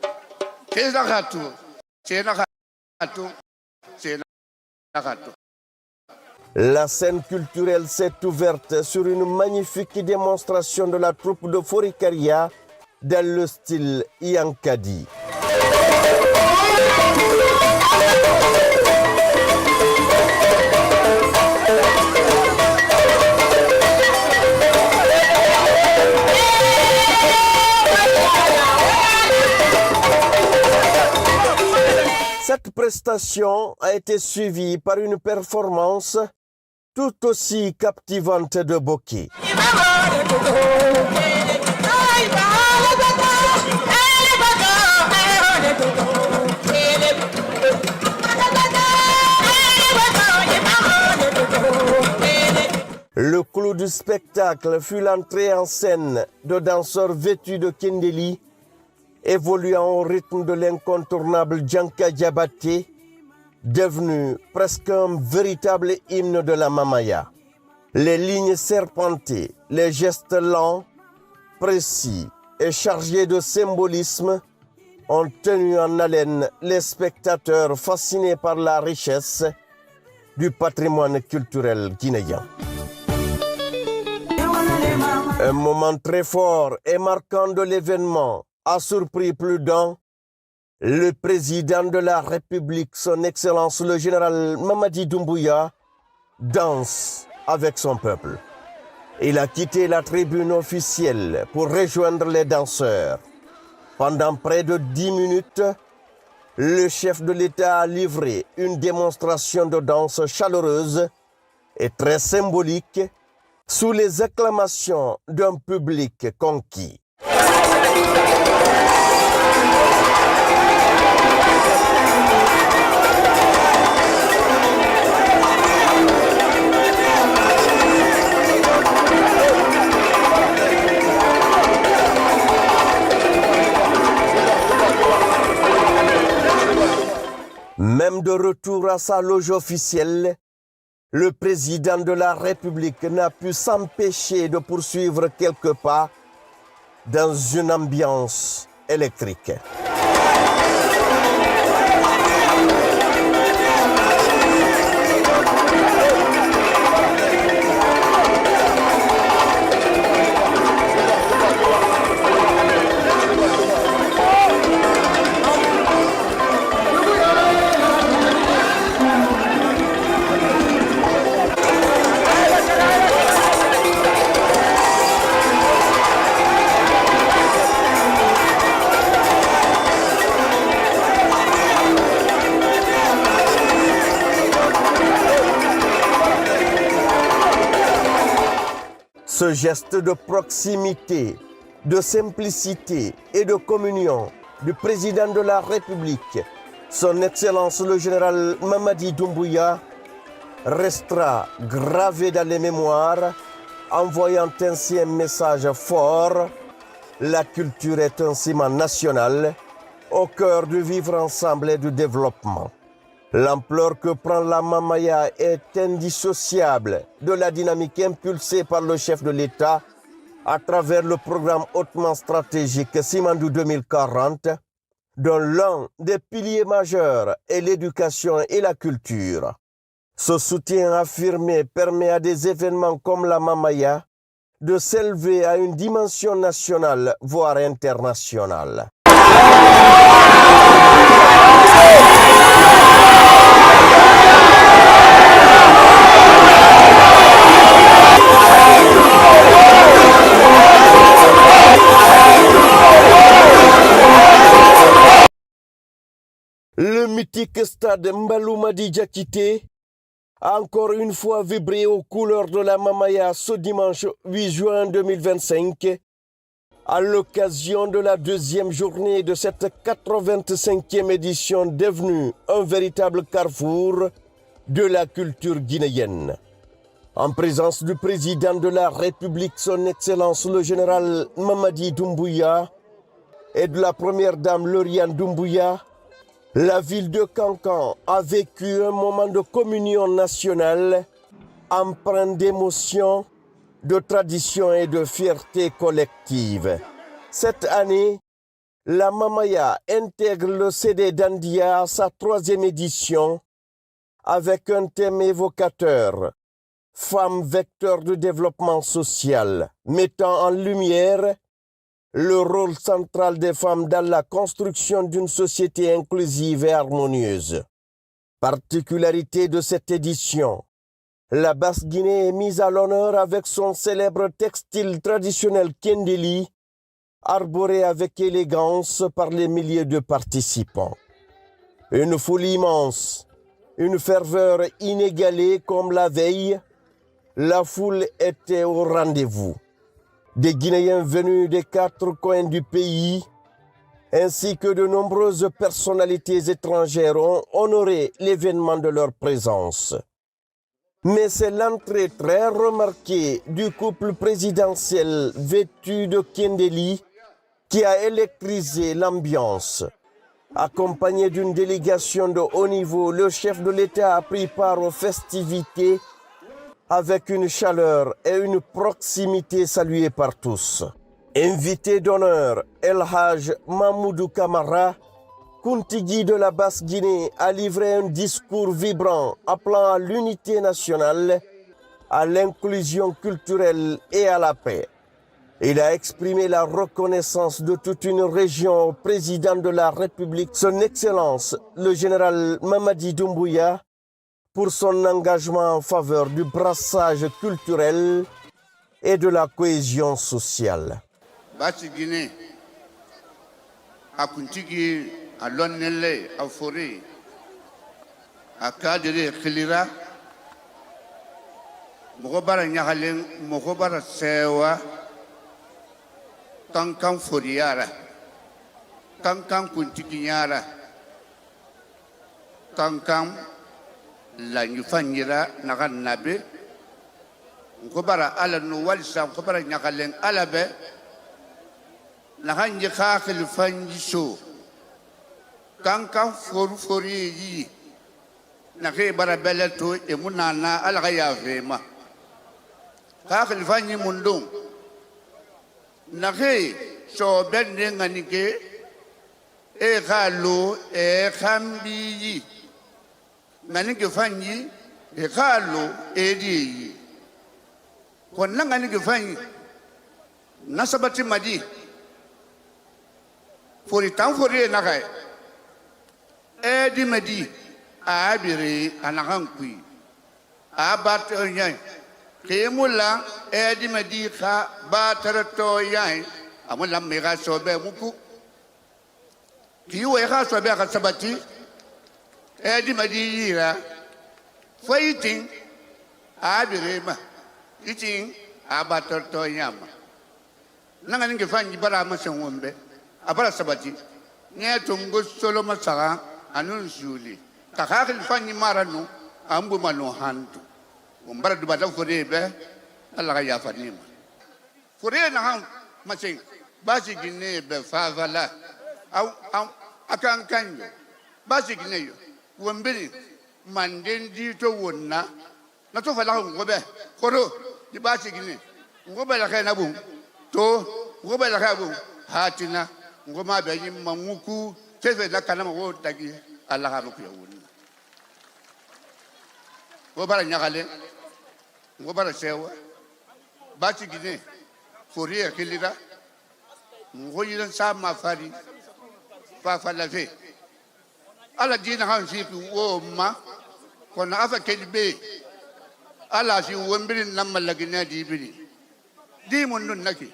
kesa khatu chena khatu. La scène culturelle s'est ouverte sur une magnifique démonstration de la troupe de Forikaria dans le style Yankadi. Cette prestation a été suivie par une performance tout aussi captivante de Boki. Le clou du spectacle fut l'entrée en scène de danseurs vêtus de Kendeli, évoluant au rythme de l'incontournable Djanka Diabaté, devenu presque un véritable hymne de la Mamaya. Les lignes serpentées, les gestes lents, précis et chargés de symbolisme ont tenu en haleine les spectateurs fascinés par la richesse du patrimoine culturel guinéen. Un moment très fort et marquant de l'événement a surpris plus d'un. Le président de la République, son Excellence le général Mamadi Doumbouya, danse avec son peuple. Il a quitté la tribune officielle pour rejoindre les danseurs. Pendant près de 10 minutes, le chef de l'État a livré une démonstration de danse chaleureuse et très symbolique sous les acclamations d'un public conquis. Même de retour à sa loge officielle, le président de la République n'a pu s'empêcher de poursuivre quelques pas dans une ambiance électrique. Ce geste de proximité, de simplicité et de communion du président de la République, son Excellence le général Mamadi Doumbouya, restera gravé dans les mémoires, envoyant ainsi un message fort. La culture est un ciment national au cœur du vivre ensemble et du développement. L'ampleur que prend la Mamaya est indissociable de la dynamique impulsée par le chef de l'État à travers le programme hautement stratégique Simandou 2040, dont l'un des piliers majeurs est l'éducation et la culture. Ce soutien affirmé permet à des événements comme la Mamaya de s'élever à une dimension nationale, voire internationale. Le mythique stade Mbaloumadi Diakité a encore une fois vibré aux couleurs de la Mamaya ce dimanche 8 juin 2025 à l'occasion de la deuxième journée de cette 85e édition devenue un véritable carrefour de la culture guinéenne. En présence du président de la République, son Excellence le général Mamadi Doumbouya, et de la première dame Lauriane Doumbouya, la ville de Kankan a vécu un moment de communion nationale empreint d'émotion, de tradition et de fierté collective. Cette année, la Mamaya intègre le CD d'Andia à sa 3e édition avec un thème évocateur, femmes vecteurs de développement social, mettant en lumière le rôle central des femmes dans la construction d'une société inclusive et harmonieuse. Particularité de cette édition, la Basse-Guinée est mise à l'honneur avec son célèbre textile traditionnel Kendeli, arboré avec élégance par les milliers de participants. Une foule immense, une ferveur inégalée comme la veille, la foule était au rendez-vous. Des Guinéens venus des 4 coins du pays, ainsi que de nombreuses personnalités étrangères ont honoré l'événement de leur présence. Mais c'est l'entrée très remarquée du couple présidentiel vêtu de Kendeli qui a électrisé l'ambiance. Accompagné d'une délégation de haut niveau, le chef de l'État a pris part aux festivités avec une chaleur et une proximité saluées par tous. Invité d'honneur, El Haj Mahmoudou Kamara, Kuntigi de la Basse-Guinée, a livré un discours vibrant appelant à l'unité nationale, à l'inclusion culturelle et à la paix. Il a exprimé la reconnaissance de toute une région au président de la République, son Excellence, le général Mamadi Doumbouya, pour son engagement en faveur du brassage culturel et de la cohésion sociale. Basse-Guinée, à Kuntigi, à Lonele, à Forêt, à Kadere, Khilira, Mogobara Nyahalen, Mogobara Sewa, Kankan Foriara, Kankan Kuntiginyara, Kankan la Nyufanyira, Nagan Nabe, Mogobara Ala Nuwalsa, Mogobara Nyahalen Alabe, Nagan Yaka Fanjiso, Kankan Fori, Nake Barabeleto, et Munana, Alaya Vema, Kakil Fanyi Mundum. Nake so bende nganike e khalo e khambi nganike fanyi e khalo e di konna nganike fanyi nasabati madi fori tan fori nakai e di madi a bire anakan abat nyai Kemula edi medika baterato yai amula mega sobe muku kiwe ga sobe ga sabati edi medira fighting abirema iting abaterato yama nanga ninge fanyi bara masengombe abara sabati nyetungo solo masara anun juli kakakil fanyi maranu ambu manu hantu Umbara dubata Fore be Allah ya fanima Fore na han masing basi Guinée be favala au akan kanyo basi Guinée yo wombiri manden di to wonna na to fala ngobe koro di basi Guinée ngobe la kana bu to ngobe la kana bu hatina ngoma be yin mamuku tefe la kana mo tagi Allah ha ku ya wonna wo bara nyakale Ngobara sewa bati Guinée Fori Khilira ngoyiran sa mafari fa lave ala dina han fi wo ma kona afa kelbe ala fi wombiri namma lagina di biri di mun nun naki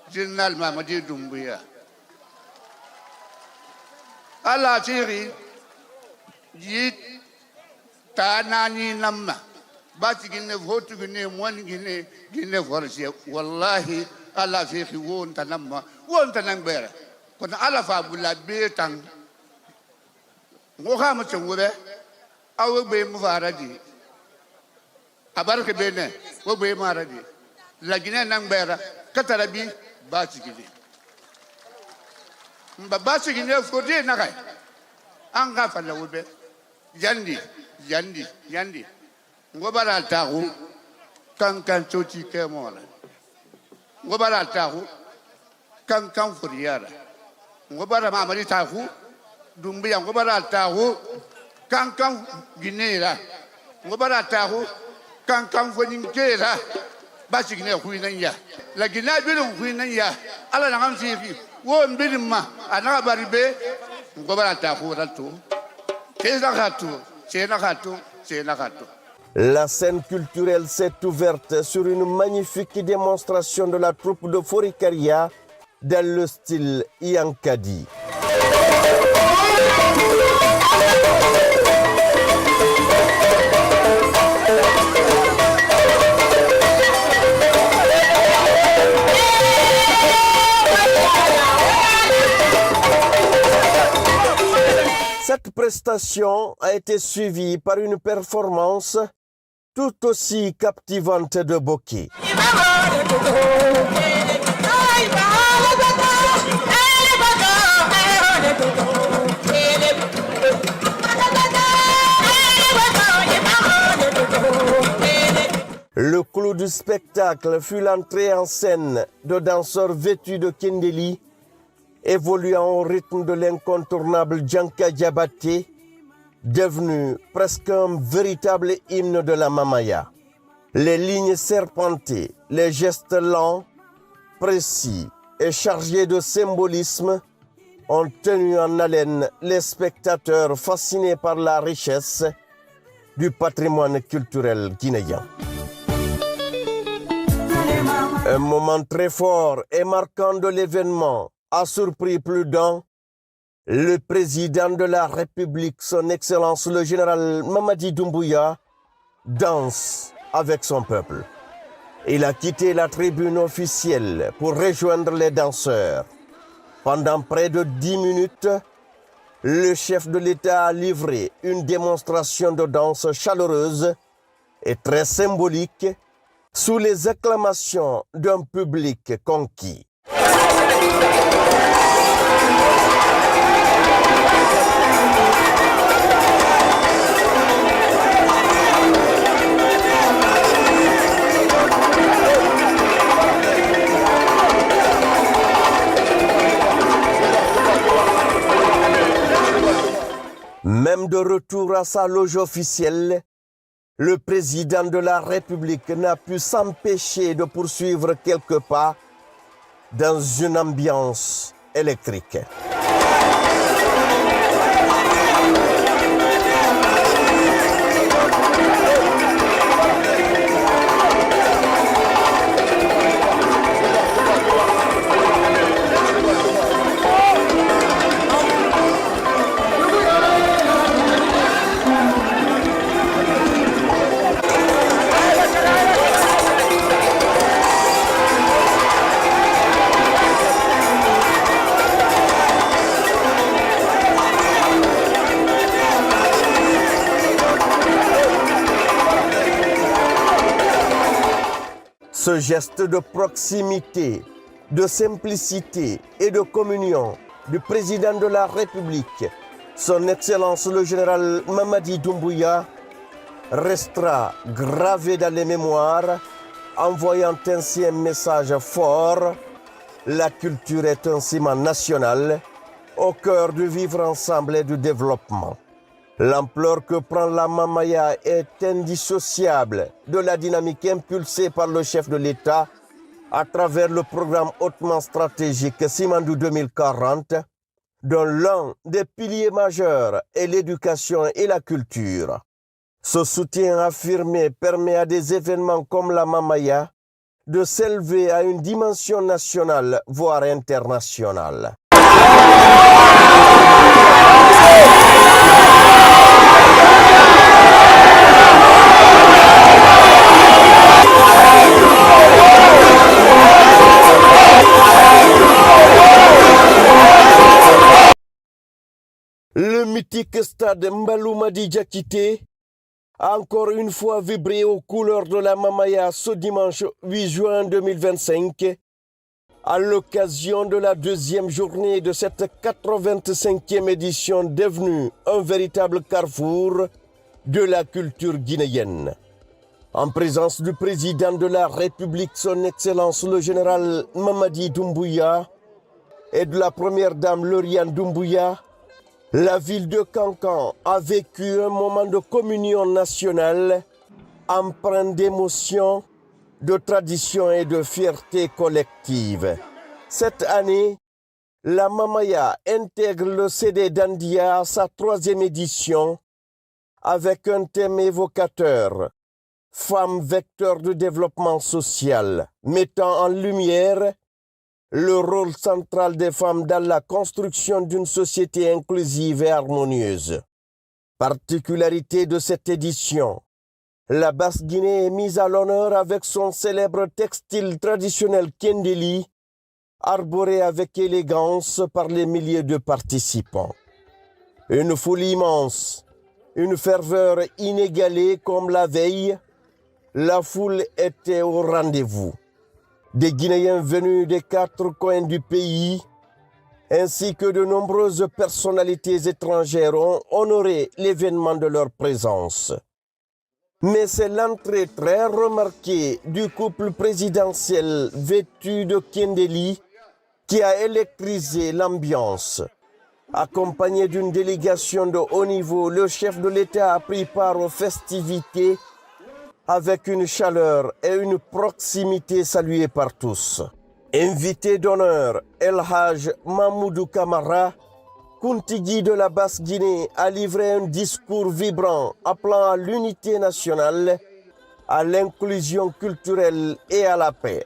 Général Mamadi Doumbouya ala tiri Yit Tanani Namma. Batigine Votugine, one Guinea Force. Wallahi, Allah Fiki won't a number, won't a number. But Alafa will have beaten Mohammed Wube. I will be Muvaradi. Abarka Bene, will be Maradi. Lagina Nambera, Catarabi, Batigine. But Batigine for day, Nagai. Angafala Wube. Yandi. Ngobara Tahu, Kankan Choti Kemora. Ngobara Tahu, Kankan Furiara. Ngobara Mamari Tahu, Dumbia Ngobara Tahu, Kankan Guinea. Ngobara Tahu, Kankan Funinkera, Basigna Huinaya. La Guinea Bilum Huinaya, Alan Hamsi, won't be ma, another Baribe, Ngobara Tahu Ratu. La scène culturelle s'est ouverte sur une magnifique démonstration de la troupe de Forikaria dans le style Yankadi. Cette prestation a été suivie par une performance tout aussi captivante de Boké. Le clou du spectacle fut l'entrée en scène de danseurs vêtus de Kendeli, évoluant au rythme de l'incontournable Djanka Diabaté, devenu presque un véritable hymne de la Mamaya. Les lignes serpentées, les gestes lents, précis et chargés de symbolisme ont tenu en haleine les spectateurs fascinés par la richesse du patrimoine culturel guinéen. Un moment très fort et marquant de l'événement a surpris plus d'un. Le président de la République, son Excellence le général Mamadi Doumbouya, danse avec son peuple. Il a quitté la tribune officielle pour rejoindre les danseurs. Pendant près de 10 minutes, le chef de l'État a livré une démonstration de danse chaleureuse et très symbolique sous les acclamations d'un public conquis. Même de retour à sa loge officielle, le président de la République n'a pu s'empêcher de poursuivre quelques pas dans une ambiance électrique. Ce geste de proximité, de simplicité et de communion du président de la République, son Excellence le général Mamadi Doumbouya, restera gravé dans les mémoires, envoyant ainsi un message fort. La culture est un ciment national au cœur du vivre ensemble et du développement. L'ampleur que prend la Mamaya est indissociable de la dynamique impulsée par le chef de l'État à travers le programme hautement stratégique Simandou 2040, dont l'un des piliers majeurs est l'éducation et la culture. Ce soutien affirmé permet à des événements comme la Mamaya de s'élever à une dimension nationale, voire internationale. Le mythique stade Mbaloumadi Diakité a encore une fois vibré aux couleurs de la Mamaya ce dimanche 8 juin 2025 à l'occasion de la deuxième journée de cette 85e édition devenue un véritable carrefour de la culture guinéenne. En présence du président de la République, son Excellence le général Mamadi Doumbouya, et de la première dame Lauriane Doumbouya, la ville de Kankan a vécu un moment de communion nationale empreint d'émotion, de tradition et de fierté collective. Cette année, la Mamaya intègre le CD d'Andia à sa 3e édition avec un thème évocateur, femmes vecteurs de développement social, mettant en lumière le rôle central des femmes dans la construction d'une société inclusive et harmonieuse. Particularité de cette édition, la Basse-Guinée est mise à l'honneur avec son célèbre textile traditionnel Kendeli, arboré avec élégance par les milliers de participants. Une foule immense, une ferveur inégalée comme la veille, la foule était au rendez-vous. Des Guinéens venus des 4 coins du pays, ainsi que de nombreuses personnalités étrangères ont honoré l'événement de leur présence. Mais c'est l'entrée très remarquée du couple présidentiel vêtu de Kendeli qui a électrisé l'ambiance. Accompagné d'une délégation de haut niveau, le chef de l'État a pris part aux festivités avec une chaleur et une proximité saluées par tous. Invité d'honneur, El Haj Mahmoudou Kamara, Kuntigi de la Basse-Guinée, a livré un discours vibrant appelant à l'unité nationale, à l'inclusion culturelle et à la paix.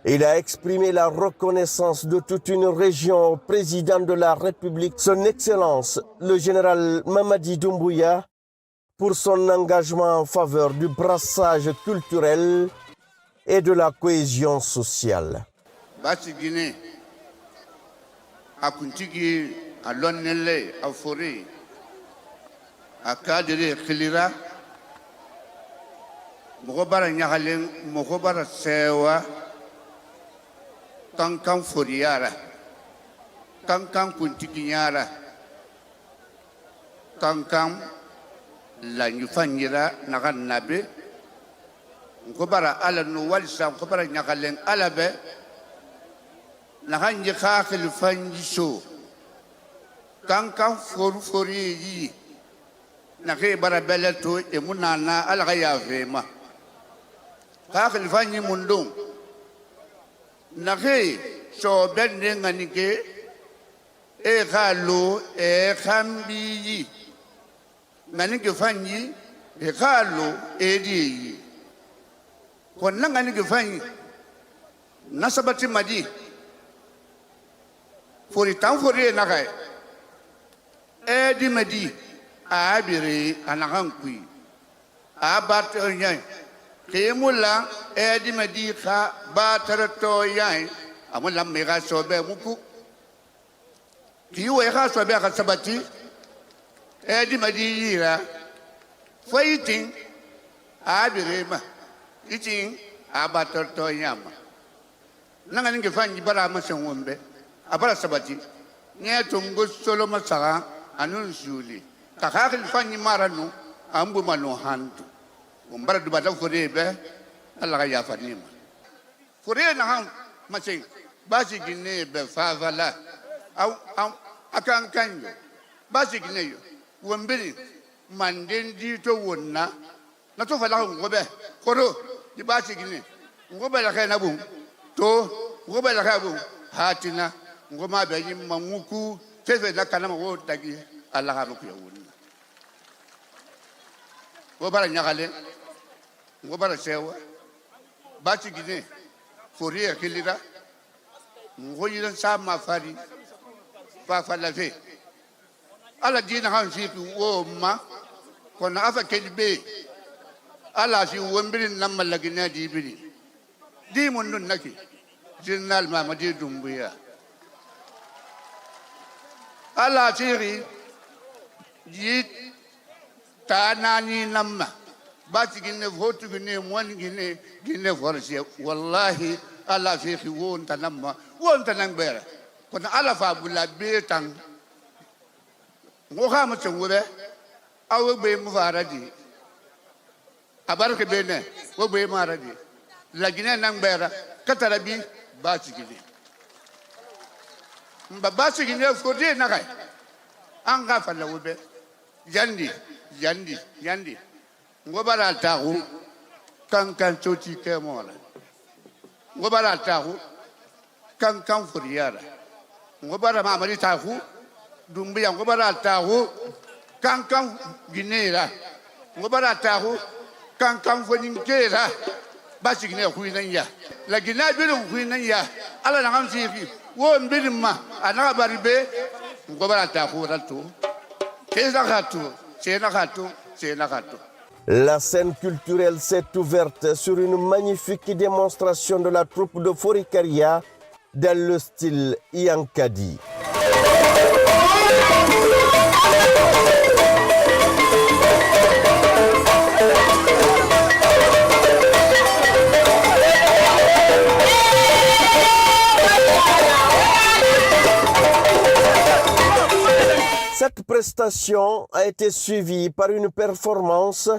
Il a exprimé la reconnaissance de toute une région au président de la République, son Excellence, le général Mamadi Doumbouya, pour son engagement en faveur du brassage culturel et de la cohésion sociale. Basse-Guinée, à Kuntigi, à Lonele, à Forêt, à Kadere, Khilira, Mokobara Nyahalen, Mokobara Sewa, Kankan Foriara, Kankan Kuntigiara, Kankan la Nyufanyira, Naganabe, Mokobara Alanu Walisa, Mokobara Nyahalen Alabe, Naganye Kakel Fanjiso, Kankan Fori, Nake Barabeleto, et Munana Alaya Vema. Kakel Fanyi Mundum. Nake so bende nganike e galo e kambi nganike fanyi e galo e di kon nganike fanyi nasabati madi fori tan fori nakai e di madi a bire anahankui a bat nyai Kemula edi medika batarato yai amula mega sobe muku kiwe ga sobe ga sabati edi medira fighting abirema iting abatato yama nanga ninge fanyi bara masangombe abara sabati nyetungo solo masara anun juli kakakil fanyi maranu ambu mano hantu Umbara du bata fure be Allah ya fanima fure na han masing basi Guinée be favala au akan kanyo basi Guinée yo wombiri mandendi to wonna na to fala ngobe koro di basi Guinée ngobe la kana bu to ngobe la kana bu hatina ngoma be yimma nguku fefe la kana mo tagi Allah ha ko wonna wo bara nyagale ngobara sewa bati Guinée foria kelira ngoyira sama fari fa falafe ala dina han fi wo ma kona afa kelbe ala si wombirin namma lagina di biri di mun nun naki general Mamadi Doumbouya ala tiri Yit Tanani Nama. Batigine Votugine, one Guinea Forsia. Wallahi, Allah Fifi won't a number, won't an umbrella. When Alafa will have beer tongue. Mohammed would I will be Muvaradi. Abarke Bene, will be Maradi. Lagina Nambera, Catarabi, Batigine. But Batigine for day, Nagai. Angafala would be Yandi. Ngobara tahu kan choti kemola. Ngobara tahu kan furiara. Ngobara mamari tahu dumbia ngobara tahu kan ginera. Ngobara tahu kan funinkera. Basigine huinanya. La gina bilum huinanya. Ala nangam sifi. Won bilimma ana baribe ngobara tahu ratu. Sena khatu. La scène culturelle s'est ouverte sur une magnifique démonstration de la troupe de Forikaria dans le style Yankadi. Cette prestation a été suivie par une performance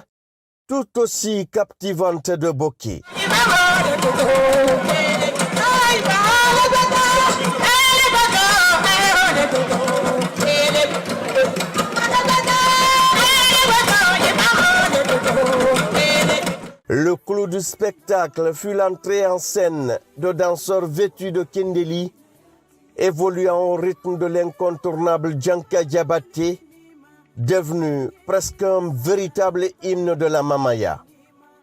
tout aussi captivante de bokeh. Le clou du spectacle fut l'entrée en scène de danseurs vêtus de kendeli, évoluant au rythme de l'incontournable Djanka Diabaté, devenu presque un véritable hymne de la Mamaya.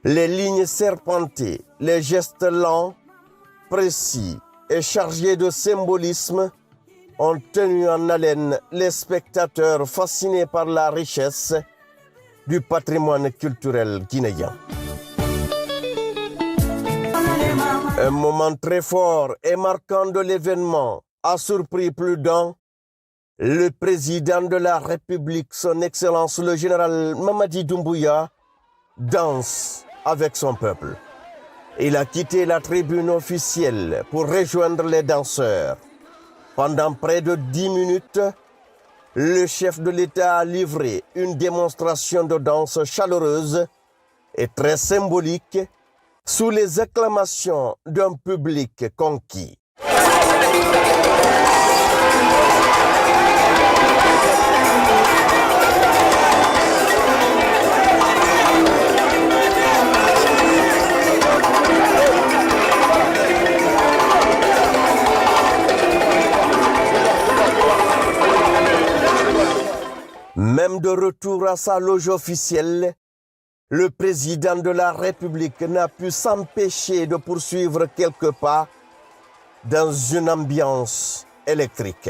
Les lignes serpentées, les gestes lents, précis et chargés de symbolisme ont tenu en haleine les spectateurs fascinés par la richesse du patrimoine culturel guinéen. Un moment très fort et marquant de l'événement a surpris plus d'un. Le président de la République, son Excellence le général Mamadi Doumbouya, danse avec son peuple. Il a quitté la tribune officielle pour rejoindre les danseurs. Pendant près de 10 minutes, le chef de l'État a livré une démonstration de danse chaleureuse et très symbolique sous les acclamations d'un public conquis. Même de retour à sa loge officielle, le président de la République n'a pu s'empêcher de poursuivre quelques pas dans une ambiance électrique.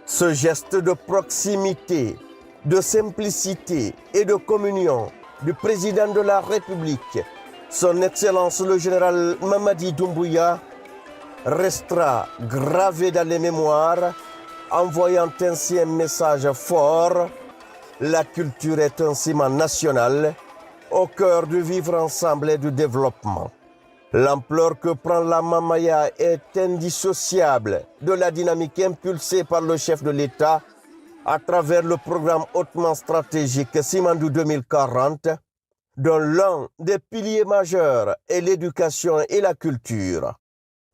Ce geste de proximité, de simplicité et de communion du président de la République, son Excellence le général Mamadi Doumbouya, restera gravé dans les mémoires, envoyant ainsi un message fort. La culture est un ciment national au cœur du vivre ensemble et du développement. L'ampleur que prend la Mamaya est indissociable de la dynamique impulsée par le chef de l'État à travers le programme hautement stratégique Simandou 2040, dont l'un des piliers majeurs est l'éducation et la culture.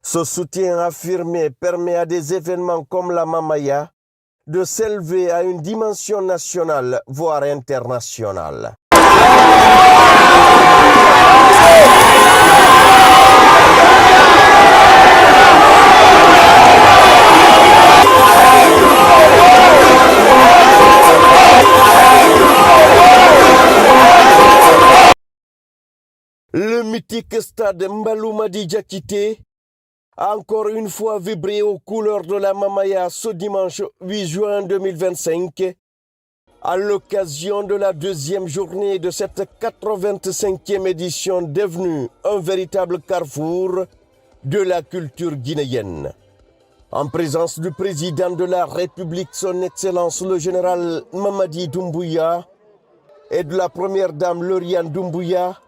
Ce soutien affirmé permet à des événements comme la Mamaya de s'élever à une dimension nationale, voire internationale. mythique stade Mbaloumadi Diakité a encore une fois vibré aux couleurs de la Mamaya ce dimanche 8 juin 2025 à l'occasion de la deuxième journée de cette 85e édition devenue un véritable carrefour de la culture guinéenne. En présence du président de la République, son Excellence le général Mamadi Doumbouya, et de la première dame Lauriane Doumbouya,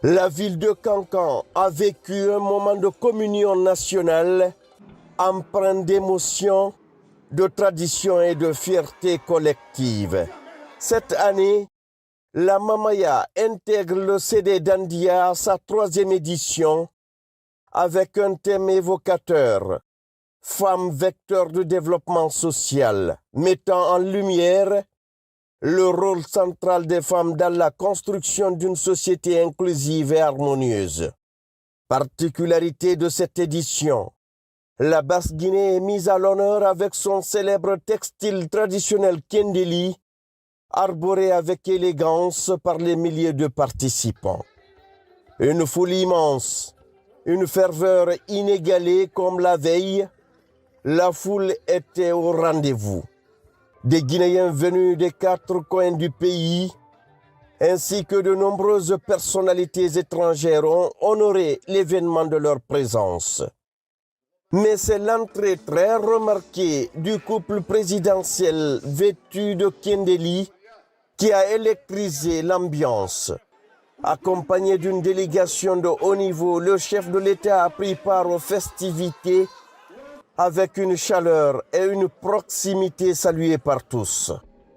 la ville de Kankan a vécu un moment de communion nationale empreint d'émotion, de tradition et de fierté collective. Cette année, la Mamaya intègre le CD Dandia à sa 3e édition avec un thème évocateur, femmes vecteurs de développement social, mettant en lumière le rôle central des femmes dans la construction d'une société inclusive et harmonieuse. Particularité de cette édition, la Basse-Guinée est mise à l'honneur avec son célèbre textile traditionnel Kendeli, arboré avec élégance par les milliers de participants. Une foule immense, une ferveur inégalée comme la veille, la foule était au rendez-vous. Des Guinéens venus des 4 coins du pays, ainsi que de nombreuses personnalités étrangères ont honoré l'événement de leur présence. Mais c'est l'entrée très remarquée du couple présidentiel vêtu de Kendeli qui a électrisé l'ambiance. Accompagné d'une délégation de haut niveau, le chef de l'État a pris part aux festivités avec une chaleur et une proximité saluées par tous.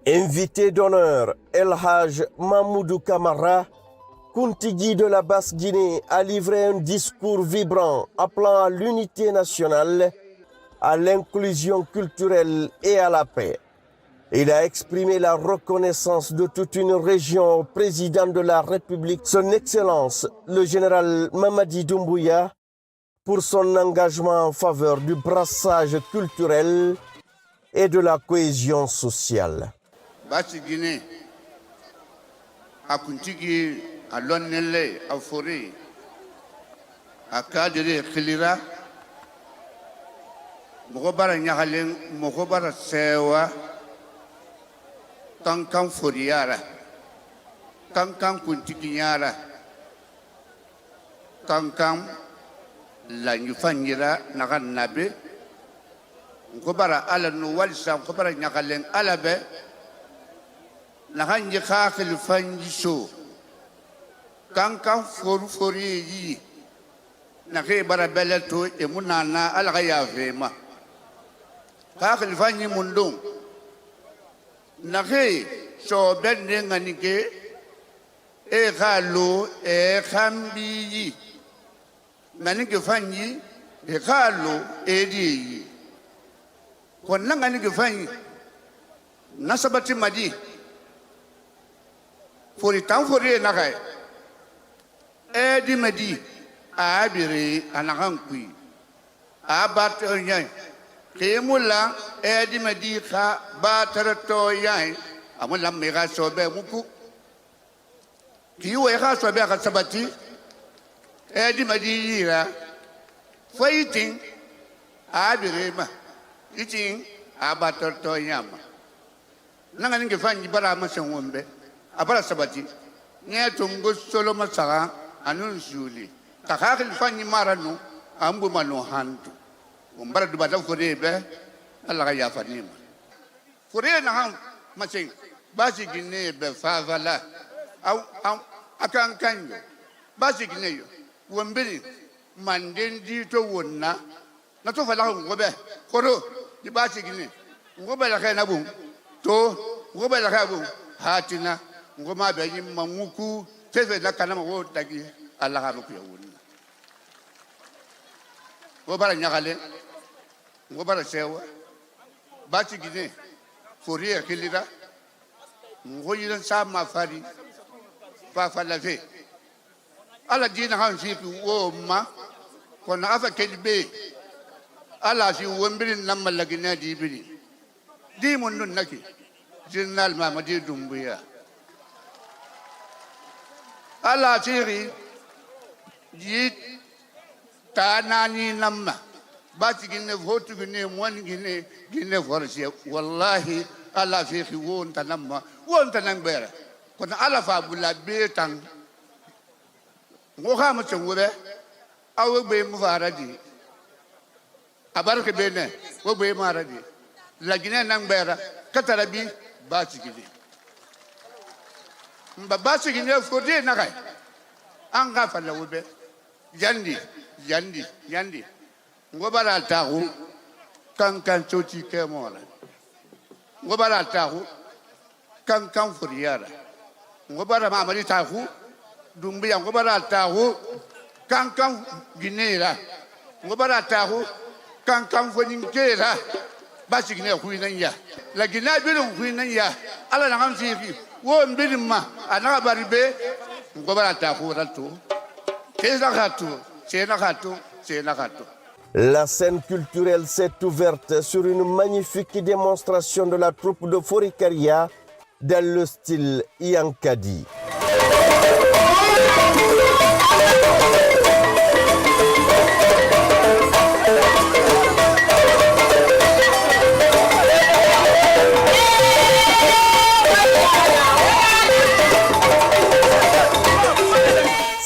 Invité d'honneur, El Haj Mamoudou Kamara, Kuntigi de la Basse-Guinée, a livré un discours vibrant appelant à l'unité nationale, à l'inclusion culturelle et à la paix. Il a exprimé la reconnaissance de toute une région au président de la République, son Excellence, le général Mamadi Doumbouya, pour son engagement en faveur du brassage culturel et de la cohésion sociale. Basse-Guinée, à Kuntigi, à Lonele, à Forêt, à Kadere, Khilira, Mokobara Nyahalen, Mokobara Sewa, Kankan Foriara, Kankan Kuntigiara, Kankan la nyufanyira naga nabe ngobara ala no walisa ngobara nyakalen ala be naga nyika khil fanjiso kanka fori yi nage bara beleto e munana ala ga ya vema ka khil fanyi mundum nage so benne nganike e galo e khambi ngani ke fanyi e galo e di konna ngani ke fanyi nasabati madi fori tan fori na kai e di madi a bire anakan kui a bat nyai ke mulla e di madi kha batar to yai amulla me ga sobe muku ki we ga sobe ga sabati Edi Madira, fighting Abirema, eating Abator Toyama. Nangan Gefani Baramas and Wombe, Abara Sabati, near Tungo Soloma Sara, Anun Juli, Takakil Fanny Marano, Ambumano Hantu, Umbara Dubata Forebe, Alaya Fanima. Forena Machine, Basic in neighbor, Favala, I can't kind you. Basic neighbor. Wambiri manden dito wonna na to fala ngobe koro di basi gini ngobe la kana bu to ngobe la kabu hatina ngoma be yi mamuku teve la kana mo tagi alla ka ku yawonna ngobara nyakale ngobara sewa basi gini forie kelira ngoyira sa mafari fa fala fe ala dina han fi wo ma kona afa kelbe ala fi wombirin nan mallagina dibiri di mun nun nake jinnal mamadi dumbuya ala tiri Yit Tanani Nama. Batigine vote one guinea force. Wallahi, Allah Fiki won't a number, won't an umbrella. When Allah Fabula Beatang Mohammed Wube, I will be Muvaradi. Abarka Bene, will be Maradi. Lagina Nambera, Catarabi, Batigini. But Batigine for day, Nagai. Angafala Wube. Yandi. Ngobara tahu kan choti ke mola. Ngobara tahu kan furiara. Ngobara mamari tahu dumbi ngobara tahu kan ginera. Ngobara tahu kan foninkera. Basigine huinanya. La gina bilun huinanya. Ala ngam sifi. Wo mbilima ana baribe ngobara tahu ratu. La scène culturelle s'est ouverte sur une magnifique démonstration de la troupe de Forikaria dans le style Yankadi.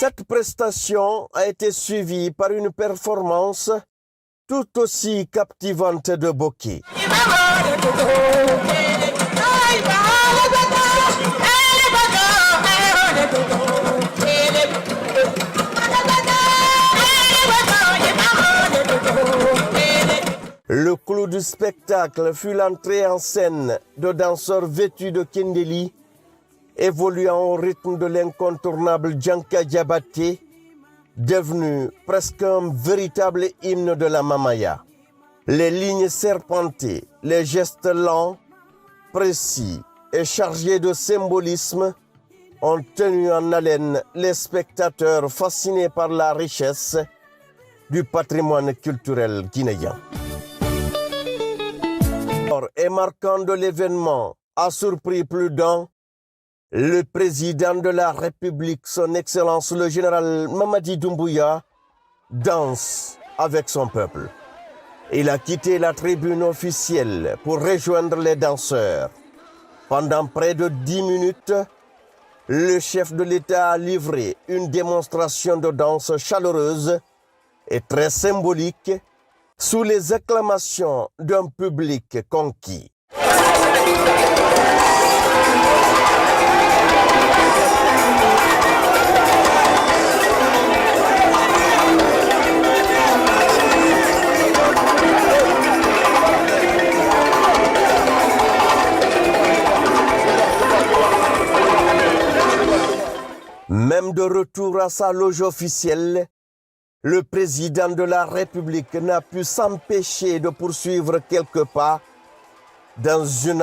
Cette prestation a été suivie par une performance tout aussi captivante de Boki. Le clou du spectacle fut l'entrée en scène de danseurs vêtus de Kendeli, évoluant au rythme de l'incontournable Djanka Diabaté, devenu presque un véritable hymne de la Mamaya. Les lignes serpentées, les gestes lents, précis et chargés de symbolisme ont tenu en haleine les spectateurs fascinés par la richesse du patrimoine culturel guinéen. Et marquant de l'événement a surpris plus d'un, le président de la République, son Excellence le général Mamadi Doumbouya, danse avec son peuple. Il a quitté la tribune officielle pour rejoindre les danseurs. Pendant près de 10 minutes, le chef de l'État a livré une démonstration de danse chaleureuse et très symbolique sous les acclamations d'un public conquis. Même de retour à sa loge officielle, le président de la République n'a pu s'empêcher de poursuivre quelques pas dans une